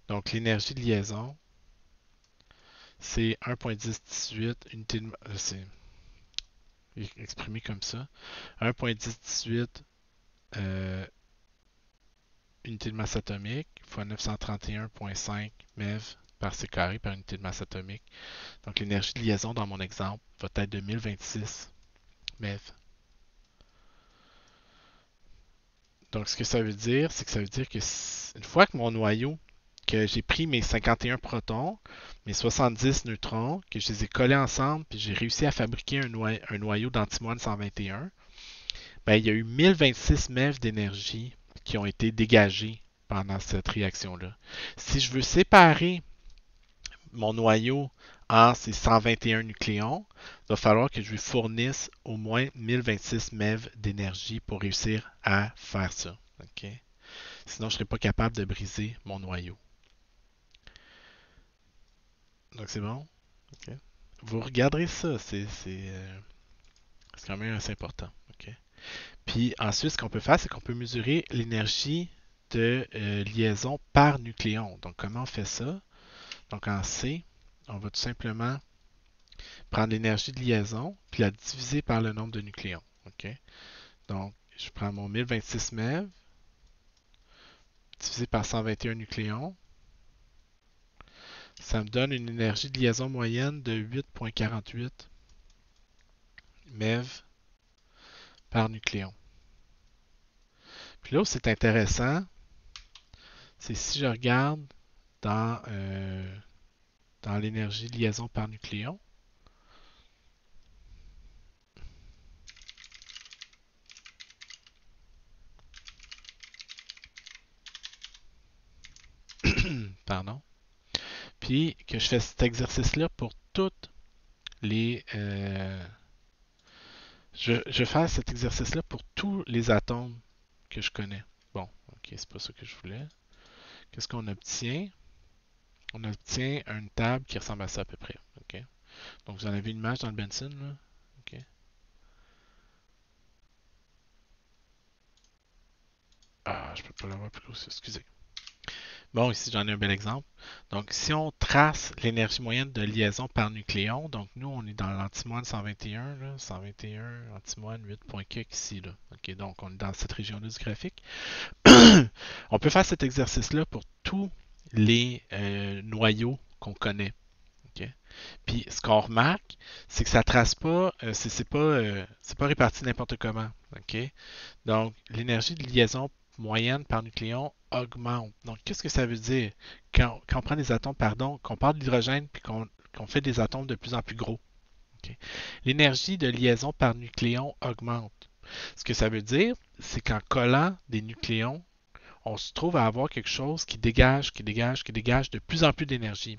Donc, l'énergie de liaison, c'est 1.1018 unité de c'est exprimé comme ça. 1.1018 unité de masse atomique fois 931,5 MeV par C carré par unité de masse atomique. Donc, l'énergie de liaison dans mon exemple va être de 1026 MeV. Donc, ce que ça veut dire, c'est que ça veut dire que une fois que mon noyau, que j'ai pris mes 51 protons, mes 70 neutrons, que je les ai collés ensemble, puis j'ai réussi à fabriquer un noyau d'antimoine 121, ben, il y a eu 1026 MeV d'énergie qui ont été dégagés pendant cette réaction-là. Si je veux séparer mon noyau en ces 121 nucléons, il va falloir que je lui fournisse au moins 1026 MeV d'énergie pour réussir à faire ça. Okay? Sinon, je ne serais pas capable de briser mon noyau. Donc, c'est bon? Okay. Vous regarderez ça, c'est quand même assez important. Okay? Puis ensuite, ce qu'on peut faire, c'est qu'on peut mesurer l'énergie de liaison par nucléon. Donc, comment on fait ça? Donc, en C, on va tout simplement prendre l'énergie de liaison, puis la diviser par le nombre de nucléons. Okay? Donc, je prends mon 1026 MeV, divisé par 121 nucléons. Ça me donne une énergie de liaison moyenne de 8,48 MeV par nucléon. Puis là où c'est intéressant, c'est si je regarde dans l'énergie de liaison par nucléon, pardon, puis que je fais cet exercice-là pour toutes les... je vais faire cet exercice-là pour tous les atomes que je connais. Bon, ok, c'est pas ça que je voulais. Qu'est-ce qu'on obtient? On obtient une table qui ressemble à ça à peu près. Okay? Donc, vous en avez une image dans le Benson, là? Okay. Ah, je peux pas l'avoir plus gros, excusez. Bon, ici, j'en ai un bel exemple. Donc, si on trace l'énergie moyenne de liaison par nucléon, donc nous, on est dans l'antimoine 121, là, 121, antimoine 8.4 ici. Là. Okay, donc, on est dans cette région-là du graphique. On peut faire cet exercice-là pour tous les noyaux qu'on connaît. Okay? Puis ce qu'on remarque, c'est que ça trace pas, c'est pas réparti n'importe comment. OK? Donc, l'énergie de liaison moyenne par nucléon augmente. Donc, qu'est-ce que ça veut dire? Quand on prend des atomes, pardon, qu'on parle d'hydrogène puis qu'on fait des atomes de plus en plus gros. OK? L'énergie de liaison par nucléon augmente. Ce que ça veut dire, c'est qu'en collant des nucléons, on se trouve à avoir quelque chose qui dégage de plus en plus d'énergie.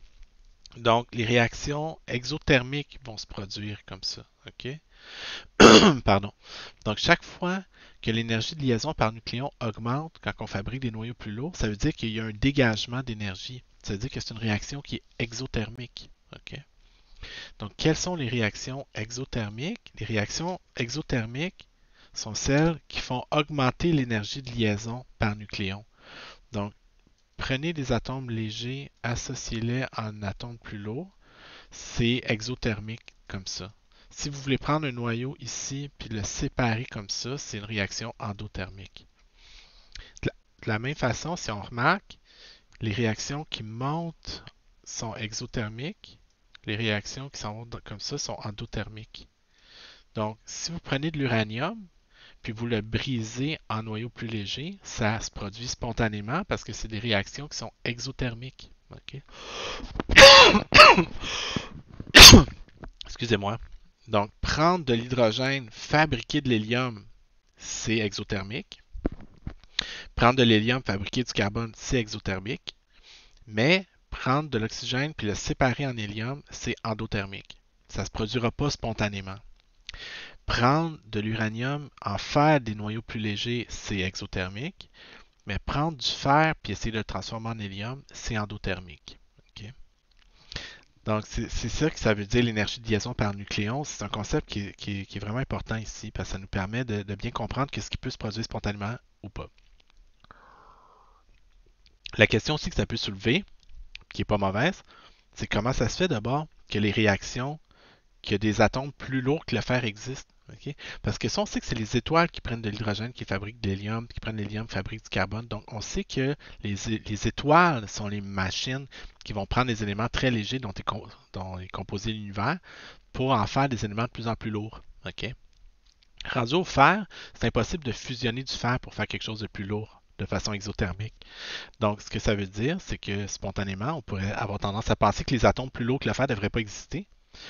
Donc, les réactions exothermiques vont se produire comme ça. OK? Pardon. Donc, chaque fois que l'énergie de liaison par nucléon augmente quand on fabrique des noyaux plus lourds, ça veut dire qu'il y a un dégagement d'énergie. Ça veut dire que c'est une réaction qui est exothermique. OK? Donc, quelles sont les réactions exothermiques? Les réactions exothermiques sont celles qui font augmenter l'énergie de liaison par nucléon. Donc, prenez des atomes légers, associez-les à un atome plus lourd. C'est exothermique comme ça. Si vous voulez prendre un noyau ici puis le séparer comme ça, c'est une réaction endothermique. De la même façon, si on remarque, les réactions qui montent sont exothermiques, les réactions qui s'en vont comme ça sont endothermiques. Donc, si vous prenez de l'uranium, puis vous le brisez en noyau plus léger, ça se produit spontanément parce que c'est des réactions qui sont exothermiques. OK? Excusez-moi. Donc, prendre de l'hydrogène, fabriquer de l'hélium, c'est exothermique. Prendre de l'hélium, fabriquer du carbone, c'est exothermique. Mais prendre de l'oxygène puis le séparer en hélium, c'est endothermique. Ça ne se produira pas spontanément. Prendre de l'uranium, en faire des noyaux plus légers, c'est exothermique. Mais prendre du fer puis essayer de le transformer en hélium, c'est endothermique. Okay? Donc, c'est ça que ça veut dire l'énergie de liaison par nucléon. C'est un concept qui est vraiment important ici parce que ça nous permet de bien comprendre ce qui peut se produire spontanément ou pas. La question aussi que ça peut soulever, qui n'est pas mauvaise, c'est comment ça se fait d'abord que les réactions, qu'il y a des atomes plus lourds que le fer existent. Okay? Parce que ça, on sait que c'est les étoiles qui prennent de l'hydrogène, qui fabriquent de l'hélium, qui prennent de l'hélium, fabriquent du carbone. Donc, on sait que les étoiles sont les machines qui vont prendre des éléments très légers dont est composé l'univers pour en faire des éléments de plus en plus lourds. Okay? Rendu au fer, c'est impossible de fusionner du fer pour faire quelque chose de plus lourd de façon exothermique. Donc, ce que ça veut dire, c'est que spontanément, on pourrait avoir tendance à penser que les atomes plus lourds que le fer ne devraient pas exister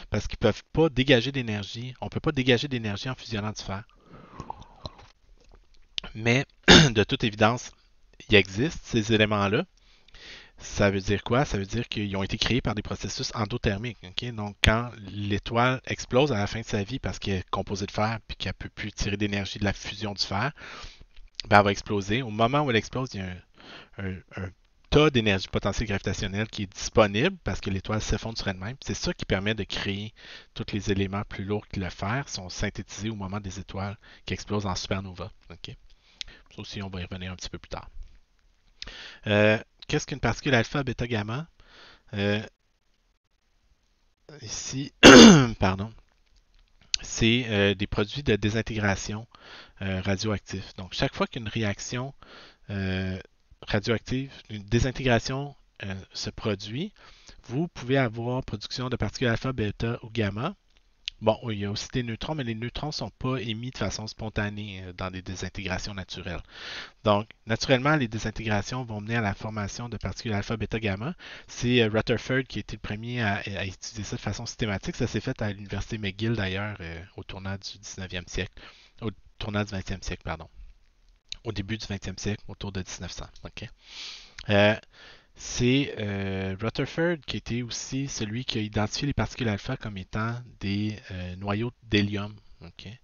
parce qu'ils ne peuvent pas dégager d'énergie. On ne peut pas dégager d'énergie en fusionnant du fer. Mais, de toute évidence, il existe ces éléments-là. Ça veut dire quoi? Ça veut dire qu'ils ont été créés par des processus endothermiques. Okay? Donc, quand l'étoile explose à la fin de sa vie parce qu'elle est composée de fer et qu'elle ne peut plus tirer d'énergie de la fusion du fer, ben, elle va exploser. Au moment où elle explose, il y a un tas d'énergie potentielle gravitationnelle qui est disponible parce que l'étoile s'effondre sur elle-même. C'est ça qui permet de créer tous les éléments plus lourds que le fer sont synthétisés au moment des étoiles qui explosent en supernova. Okay? Ça aussi, on va y revenir un petit peu plus tard. Qu'est-ce qu'une particule alpha, bêta, gamma? Ici, pardon, c'est des produits de désintégration radioactifs. Donc, chaque fois qu'une réaction radioactive, une désintégration se produit, vous pouvez avoir production de particules alpha, bêta ou gamma. Bon, il y a aussi des neutrons, mais les neutrons ne sont pas émis de façon spontanée dans des désintégrations naturelles. Donc, naturellement, les désintégrations vont mener à la formation de particules alpha, bêta, gamma. C'est Rutherford qui a été le premier à étudier ça de façon systématique. Ça s'est fait à l'université McGill d'ailleurs au tournant du 19e siècle. Au tournant du 20e siècle, pardon. Au début du 20e siècle, autour de 1900. Okay? C'est Rutherford qui était aussi celui qui a identifié les particules alpha comme étant des noyaux d'hélium. Okay?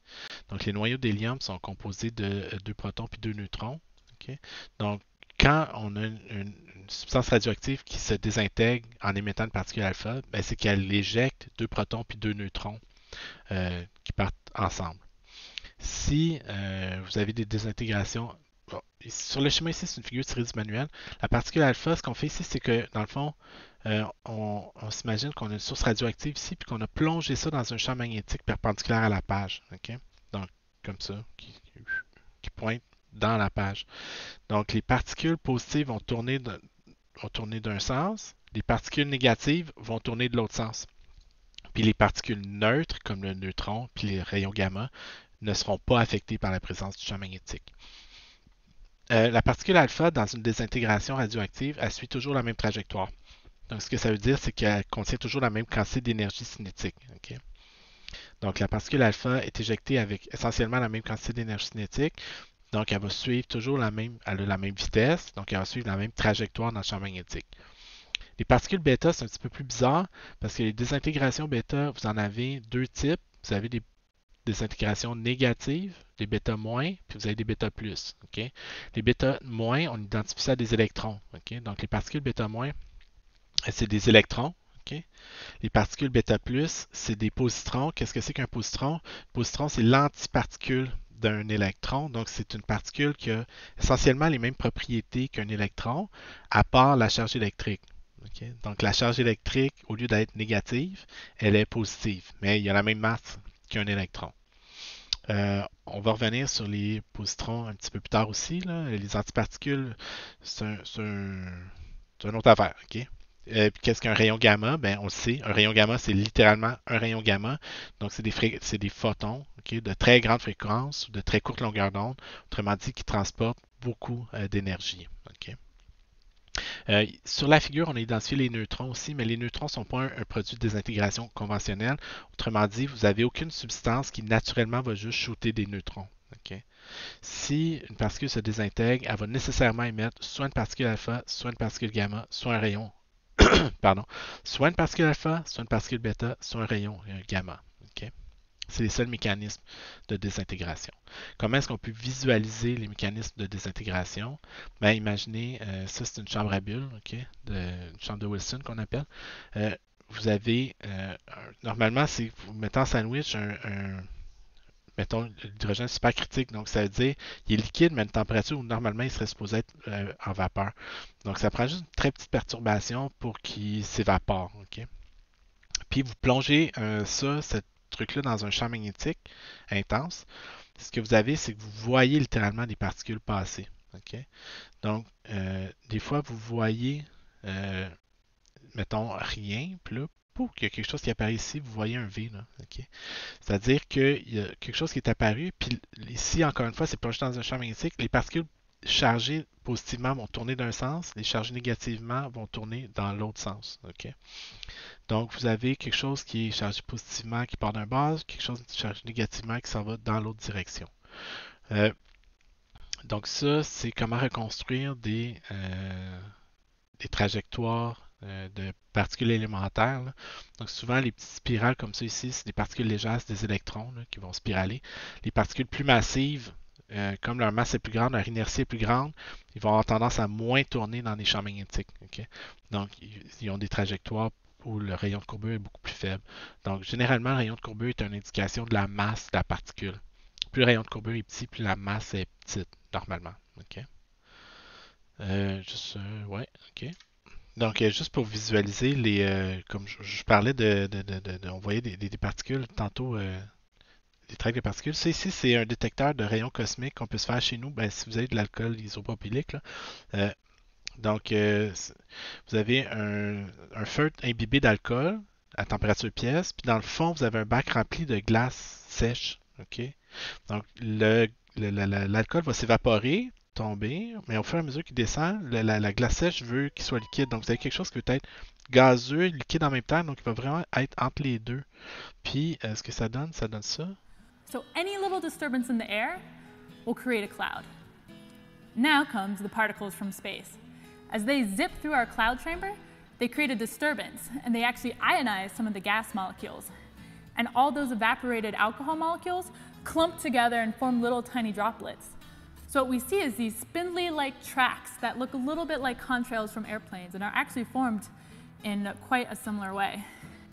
Donc, les noyaux d'hélium sont composés de deux protons puis deux neutrons. Okay? Donc, quand on a une substance radioactive qui se désintègre en émettant une particule alpha, ben, c'est qu'elle éjecte deux protons puis deux neutrons qui partent ensemble. Si vous avez des désintégrations, bon, sur le schéma ici, c'est une figure tirée du manuel. La particule alpha, ce qu'on fait ici, c'est que dans le fond, on s'imagine qu'on a une source radioactive ici, puis qu'on a plongé ça dans un champ magnétique perpendiculaire à la page. Okay? Donc, comme ça, qui pointe dans la page. Donc, les particules positives vont tourner d'un sens, les particules négatives vont tourner de l'autre sens. Puis les particules neutres, comme le neutron puis les rayons gamma, ne seront pas affectés par la présence du champ magnétique. La particule alpha, dans une désintégration radioactive, elle suit toujours la même trajectoire. Donc, ce que ça veut dire, c'est qu'elle contient toujours la même quantité d'énergie cinétique. Okay? Donc, la particule alpha est éjectée avec essentiellement la même quantité d'énergie cinétique. Donc, elle va suivre toujours elle a la même vitesse. Donc, elle va suivre la même trajectoire dans le champ magnétique. Les particules bêta, c'est un petit peu plus bizarre parce que les désintégrations bêta, vous en avez deux types. Vous avez des désintégrations négatives, des bêta moins, puis vous avez des bêta plus. Okay? Les bêta moins, on identifie ça des électrons. Okay? Donc, les particules bêta moins, c'est des électrons. Okay? Les particules bêta plus, c'est des positrons. Qu'est-ce que c'est qu'un positron? Un positron, c'est l'antiparticule d'un électron. Donc, c'est une particule qui a essentiellement les mêmes propriétés qu'un électron, à part la charge électrique. Okay? Donc, la charge électrique, au lieu d'être négative, elle est positive, mais il y a la même masse qu'un électron. On va revenir sur les positrons un petit peu plus tard aussi. Là. Les antiparticules, c'est une autre affaire. Okay? Puis qu'est-ce qu'un rayon gamma? Ben, on le sait, un rayon gamma, c'est littéralement un rayon gamma. Donc, c'est des photons okay, de très grande fréquence ou de très courte longueur d'onde, autrement dit, qui transportent beaucoup d'énergie. Okay? Sur la figure, on a identifié les neutrons aussi, mais les neutrons ne sont pas un produit de désintégration conventionnelle. Autrement dit, vous n'avez aucune substance qui naturellement va juste shooter des neutrons. Okay? Si une particule se désintègre, elle va nécessairement émettre soit une particule alpha, soit une particule gamma, soit un rayon. Pardon. Soit une particule alpha, soit une particule bêta, soit un rayon gamma. Okay? C'est les seuls mécanismes de désintégration. Comment est-ce qu'on peut visualiser les mécanismes de désintégration? Ben, imaginez, ça c'est une chambre à bulles, okay? Une chambre de Wilson qu'on appelle. Vous avez, normalement, si vous mettez en sandwich mettons, l'hydrogène supercritique. Donc, ça veut dire qu'il est liquide, mais à une température où normalement il serait supposé être en vapeur. Donc, ça prend juste une très petite perturbation pour qu'il s'évapore. Okay? Puis, vous plongez ce truc-là, dans un champ magnétique intense. Ce que vous avez, c'est que vous voyez littéralement des particules passer. Okay? Donc, des fois, vous voyez, mettons, rien, puis là, pouf, il y a quelque chose qui apparaît ici, vous voyez un V. Là, okay? C'est-à-dire qu'il y a quelque chose qui est apparu, puis ici, encore une fois, c'est plongé dans un champ magnétique. Les particules chargées positivement vont tourner d'un sens, les chargées négativement vont tourner dans l'autre sens. Okay? Donc, vous avez quelque chose qui est chargé positivement qui part d'un base, quelque chose qui est chargé négativement qui s'en va dans l'autre direction. Donc, ça, c'est comment reconstruire des trajectoires de particules élémentaires. Là. Donc souvent, les petites spirales comme ça ici, c'est des particules légères, c'est des électrons là, qui vont spiraler. Les particules plus massives, comme leur masse est plus grande, leur inertie est plus grande, ils vont avoir tendance à moins tourner dans les champs magnétiques. Okay? Donc, ils ont des trajectoires où le rayon de courbure est beaucoup plus faible. Donc, généralement, le rayon de courbure est une indication de la masse de la particule. Plus le rayon de courbure est petit, plus la masse est petite, normalement. Okay? Ouais, ok. Donc, juste pour visualiser, comme je parlais on voyait des particules tantôt, des tracts de particules. Ça ici, c'est un détecteur de rayons cosmiques qu'on peut se faire chez nous. Ben, si vous avez de l'alcool isopropylique, là. Donc, vous avez un feutre imbibé d'alcool à température pièce, puis dans le fond, vous avez un bac rempli de glace sèche. OK? Donc, l'alcool va s'évaporer, tomber, mais au fur et à mesure qu'il descend, la glace sèche veut qu'il soit liquide. Donc, vous avez quelque chose qui peut être gazeux et liquide en même temps, donc il va vraiment être entre les deux. Puis, ce que ça donne ça. So any little disturbance in the air will create a cloud. Now comes the particles from space. As they zip through our cloud chamber, they create a disturbance, and they actually ionize some of the gas molecules. And all those evaporated alcohol molecules clump together and form little tiny droplets. So what we see is these spindly-like tracks that look a little bit like contrails from airplanes and are actually formed in quite a similar way.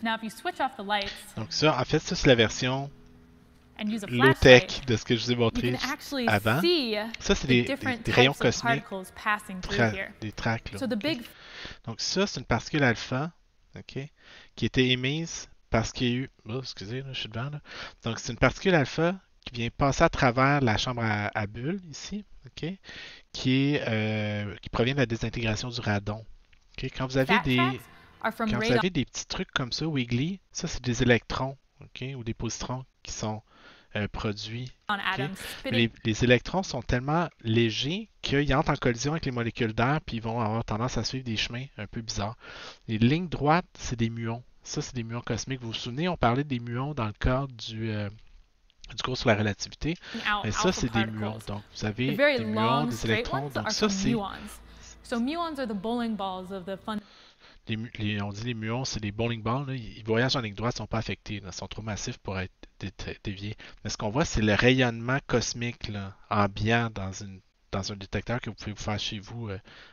Now, if you switch off the lights, donc ça, en fait, ça c'est la version and use a low-tech flashlight, de ce que je vous ai you montré can actually avant. see Ça, c'est the different des rayons types of cosmiques, particles passing through here. des tracks. Là, So the okay? big Donc ça, c'est une particule alpha, ok, qui a été émise parce qu'il y a eu... Oh, excusez, là, je suis devant. Là. Donc c'est une particule alpha qui vient passer à travers la chambre à bulles, ici, ok, qui provient de la désintégration du radon. Okay? Quand vous avez fat tracks are from Quand vous radon avez des petits trucs comme ça, wiggly, ça c'est des électrons, ok, ou des positrons qui sont produits. Ok. atoms Mais spitting les électrons sont tellement légers qu'ils entrent en collision avec les molécules d'air, puis ils vont avoir tendance à suivre des chemins un peu bizarres. Les lignes droites, c'est des muons. Ça, c'est des muons cosmiques. Vous vous souvenez, on parlait des muons dans le cadre du cours sur la relativité. out Mais ça, alpha c'est des muons. particles. Donc, vous The avez very des muons, long, des straight électrons. ones Donc, are ça, from c'est muons. So muons are the bowling balls of the fun. on dit les muons, c'est des bowling balls. Là. Ils voyagent en ligne droite, ils ne sont pas affectés. Là. Ils sont trop massifs pour être déviés. Mais ce qu'on voit, c'est le rayonnement cosmique là, ambiant dans un détecteur que vous pouvez vous faire chez vous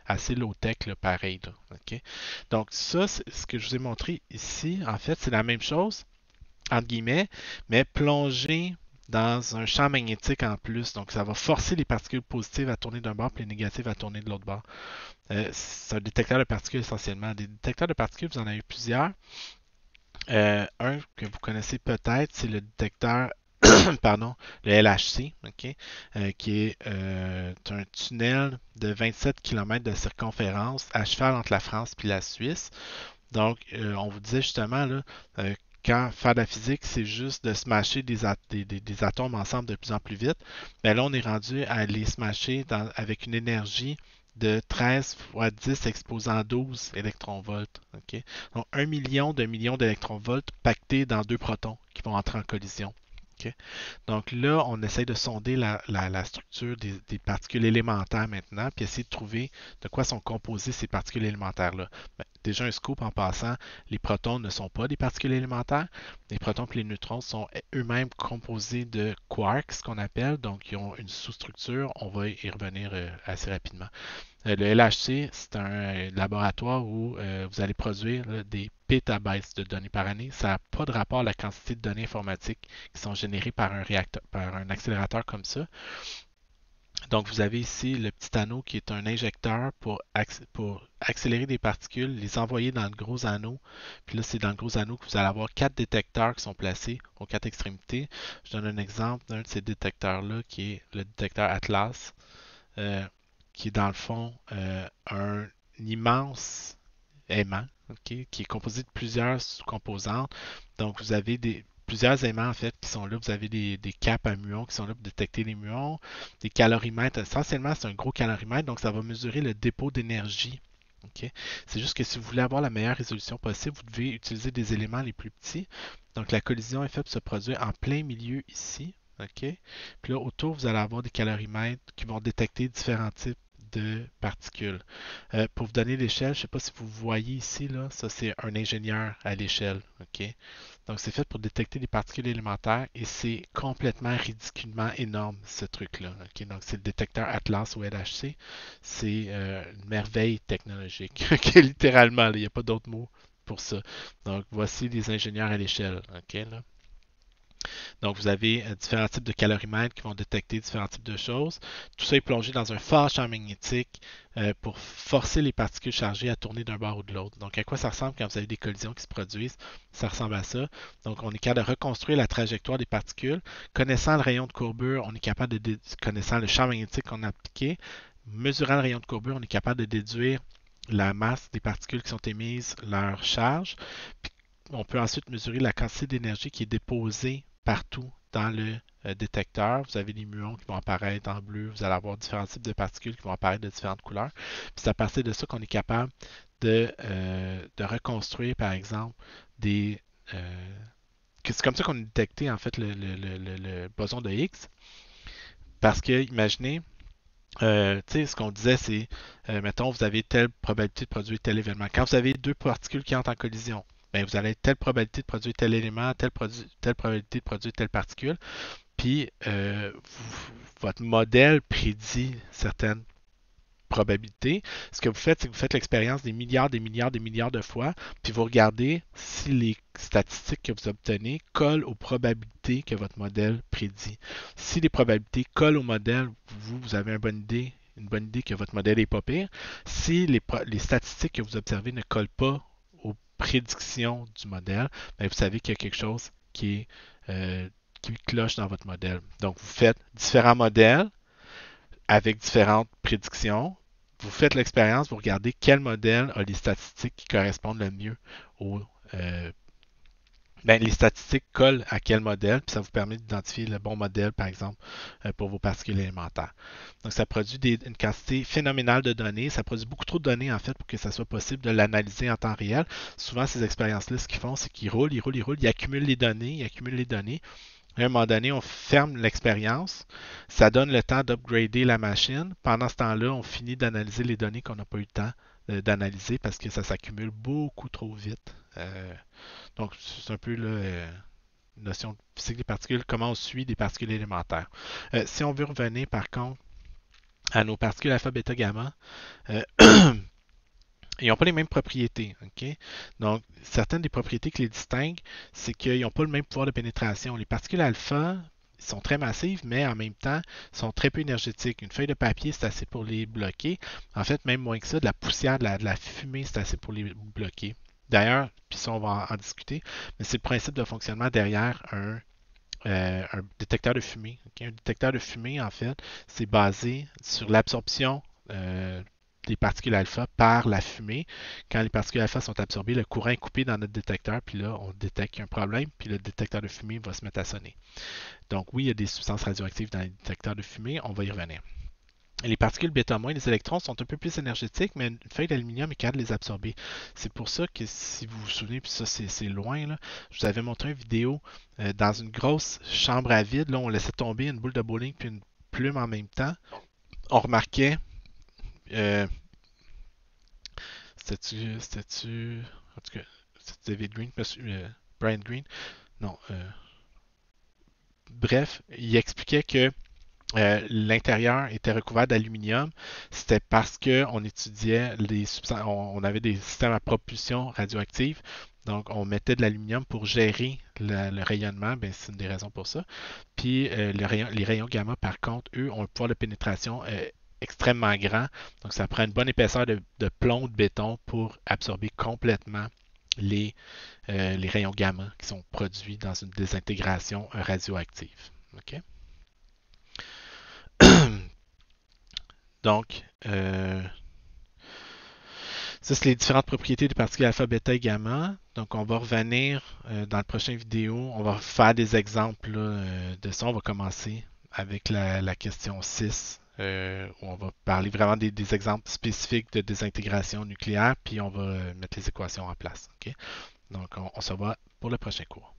assez low-tech, pareil. Là, okay? Donc ça, ce que je vous ai montré ici, en fait, c'est la même chose, entre guillemets, mais plongé dans un champ magnétique en plus. Donc ça va forcer les particules positives à tourner d'un bord et les négatives à tourner de l'autre bord. C'est un détecteur de particules essentiellement. Des détecteurs de particules, vous en avez plusieurs. Un que vous connaissez peut-être, c'est le détecteur, pardon, le LHC, okay, qui est un tunnel de 27 km de circonférence à cheval entre la France et la Suisse. Donc, on vous disait justement, là, quand faire de la physique, c'est juste de smasher des atomes ensemble de plus en plus vite. Mais là, on est rendu à les smasher avec une énergie de 13 fois 10 exposant 12 électronvolts. Okay? Donc, 1 million d'électronvolts pactés dans 2 protons qui vont entrer en collision. Okay? Donc là, on essaie de sonder la structure des particules élémentaires maintenant, puis essayer de trouver de quoi sont composées ces particules élémentaires-là. Ben, déjà un scoop en passant, les protons ne sont pas des particules élémentaires. Les protons et les neutrons sont eux-mêmes composés de quarks, ce qu'on appelle, donc ils ont une sous-structure. On va y revenir assez rapidement. Le LHC, c'est un laboratoire où vous allez produire des pétabytes de données par année. Ça n'a pas de rapport à la quantité de données informatiques qui sont générées par un réacteur, par un accélérateur comme ça. Donc, vous avez ici le petit anneau qui est un injecteur pour accélérer des particules, les envoyer dans le gros anneau. Puis là, c'est dans le gros anneau que vous allez avoir 4 détecteurs qui sont placés aux 4 extrémités. Je donne un exemple d'un de ces détecteurs-là qui est le détecteur Atlas. Qui est dans le fond un immense aimant, okay, qui est composé de plusieurs composantes. Donc, vous avez plusieurs aimants en fait qui sont là. Vous avez des capes à muons qui sont là pour détecter les muons, des calorimètres. Essentiellement, c'est un gros calorimètre, donc ça va mesurer le dépôt d'énergie. Okay? C'est juste que si vous voulez avoir la meilleure résolution possible, vous devez utiliser des éléments les plus petits. Donc, la collision est faite pour se produire en plein milieu ici. OK? Puis là, autour, vous allez avoir des calorimètres qui vont détecter différents types de particules. Pour vous donner l'échelle, je ne sais pas si vous voyez ici, là, ça c'est un ingénieur à l'échelle. OK? Donc c'est fait pour détecter des particules élémentaires et c'est complètement ridiculement énorme ce truc-là. OK? Donc c'est le détecteur Atlas ou LHC. C'est une merveille technologique. Okay? Littéralement, il n'y a pas d'autre mot pour ça. Donc voici les ingénieurs à l'échelle. OK, là? Donc, vous avez différents types de calorimètres qui vont détecter différents types de choses. Tout ça est plongé dans un fort champ magnétique pour forcer les particules chargées à tourner d'un bord ou de l'autre. Donc, à quoi ça ressemble quand vous avez des collisions qui se produisent? Ça ressemble à ça. Donc, on est capable de reconstruire la trajectoire des particules. Connaissant le rayon de courbure, on est capable connaissant le champ magnétique qu'on a appliqué, mesurant le rayon de courbure, on est capable de déduire la masse des particules qui sont émises, leur charge. Puis, on peut ensuite mesurer la quantité d'énergie qui est déposée partout dans le détecteur. Vous avez des muons qui vont apparaître en bleu. Vous allez avoir différents types de particules qui vont apparaître de différentes couleurs. Puis c'est à partir de ça qu'on est capable de reconstruire, par exemple, c'est comme ça qu'on a détecté en fait le boson de Higgs. Parce que, imaginez, ce qu'on disait, c'est, mettons, vous avez telle probabilité de produire tel événement. Quand vous avez deux particules qui entrent en collision, bien, vous allez telle probabilité de produire tel élément, telle probabilité de produire telle particule. Puis, votre modèle prédit certaines probabilités. Ce que vous faites, c'est que vous faites l'expérience des milliards de fois, puis vous regardez si les statistiques que vous obtenez collent aux probabilités que votre modèle prédit. Si les probabilités collent au modèle, vous avez une bonne idée que votre modèle n'est pas pire. Si les statistiques que vous observez ne collent pas aux prédictions du modèle, bien, vous savez qu'il y a quelque chose qui cloche dans votre modèle. Donc, vous faites différents modèles avec différentes prédictions. vous faites l'expérience, vous regardez quel modèle a les statistiques qui correspondent le mieux au, les statistiques collent à quel modèle, puis ça vous permet d'identifier le bon modèle, par exemple, pour vos particules élémentaires. Donc, ça produit une quantité phénoménale de données. Ça produit beaucoup trop de données, en fait, pour que ça soit possible de l'analyser en temps réel. Souvent, ces expériences-là, ce qu'ils font, c'est qu'ils roulent, ils accumulent les données, ils accumulent les données. À un moment donné, on ferme l'expérience. Ça donne le temps d'upgrader la machine. Pendant ce temps-là, on finit d'analyser les données qu'on n'a pas eu le temps d'analyser parce que ça s'accumule beaucoup trop vite. Donc, c'est un peu une notion de physique des particules, comment on suit des particules élémentaires. Si on veut revenir, par contre, à nos particules alpha, bêta, gamma, ils n'ont pas les mêmes propriétés. Okay? Donc, certaines des propriétés qui les distinguent, c'est qu'ils n'ont pas le même pouvoir de pénétration. Les particules alpha sont très massives, mais en même temps, sont très peu énergétiques. Une feuille de papier, c'est assez pour les bloquer. En fait, même moins que ça, de la poussière, de la fumée, c'est assez pour les bloquer. D'ailleurs, puis ça, on va en discuter, mais c'est le principe de fonctionnement derrière un détecteur de fumée. Okay? Un détecteur de fumée, en fait, c'est basé sur l'absorption des particules alpha par la fumée. Quand les particules alpha sont absorbées, le courant est coupé dans notre détecteur, puis là, on détecte qu'il y a un problème, puis le détecteur de fumée va se mettre à sonner. Donc oui, il y a des substances radioactives dans les détecteurs de fumée, on va y revenir. Les particules bêta-, les électrons sont un peu plus énergétiques, mais une feuille d'aluminium est capable de les absorber. C'est pour ça que, si vous vous souvenez, puis ça c'est loin, là, je vous avais montré une vidéo dans une grosse chambre à vide, là, on laissait tomber une boule de bowling puis une plume en même temps. On remarquait, euh, c'était-tu, en tout cas, c'était David Green, Brian Green, non, bref, il expliquait que l'intérieur était recouvert d'aluminium, c'était parce qu'on étudiait on avait des systèmes à propulsion radioactive, donc on mettait de l'aluminium pour gérer le rayonnement, ben, c'est une des raisons pour ça. Puis les rayons gamma, par contre, eux, ont un pouvoir de pénétration extrêmement grand, donc ça prend une bonne épaisseur de plomb ou de béton pour absorber complètement les rayons gamma qui sont produits dans une désintégration radioactive. OK? Donc, ça, c'est les différentes propriétés des particules alpha, bêta et gamma. Donc, on va revenir dans la prochaine vidéo. On va faire des exemples de ça. On va commencer avec la question 6, où on va parler vraiment des exemples spécifiques de désintégration nucléaire, puis on va mettre les équations en place. Okay? Donc, on se revoit pour le prochain cours.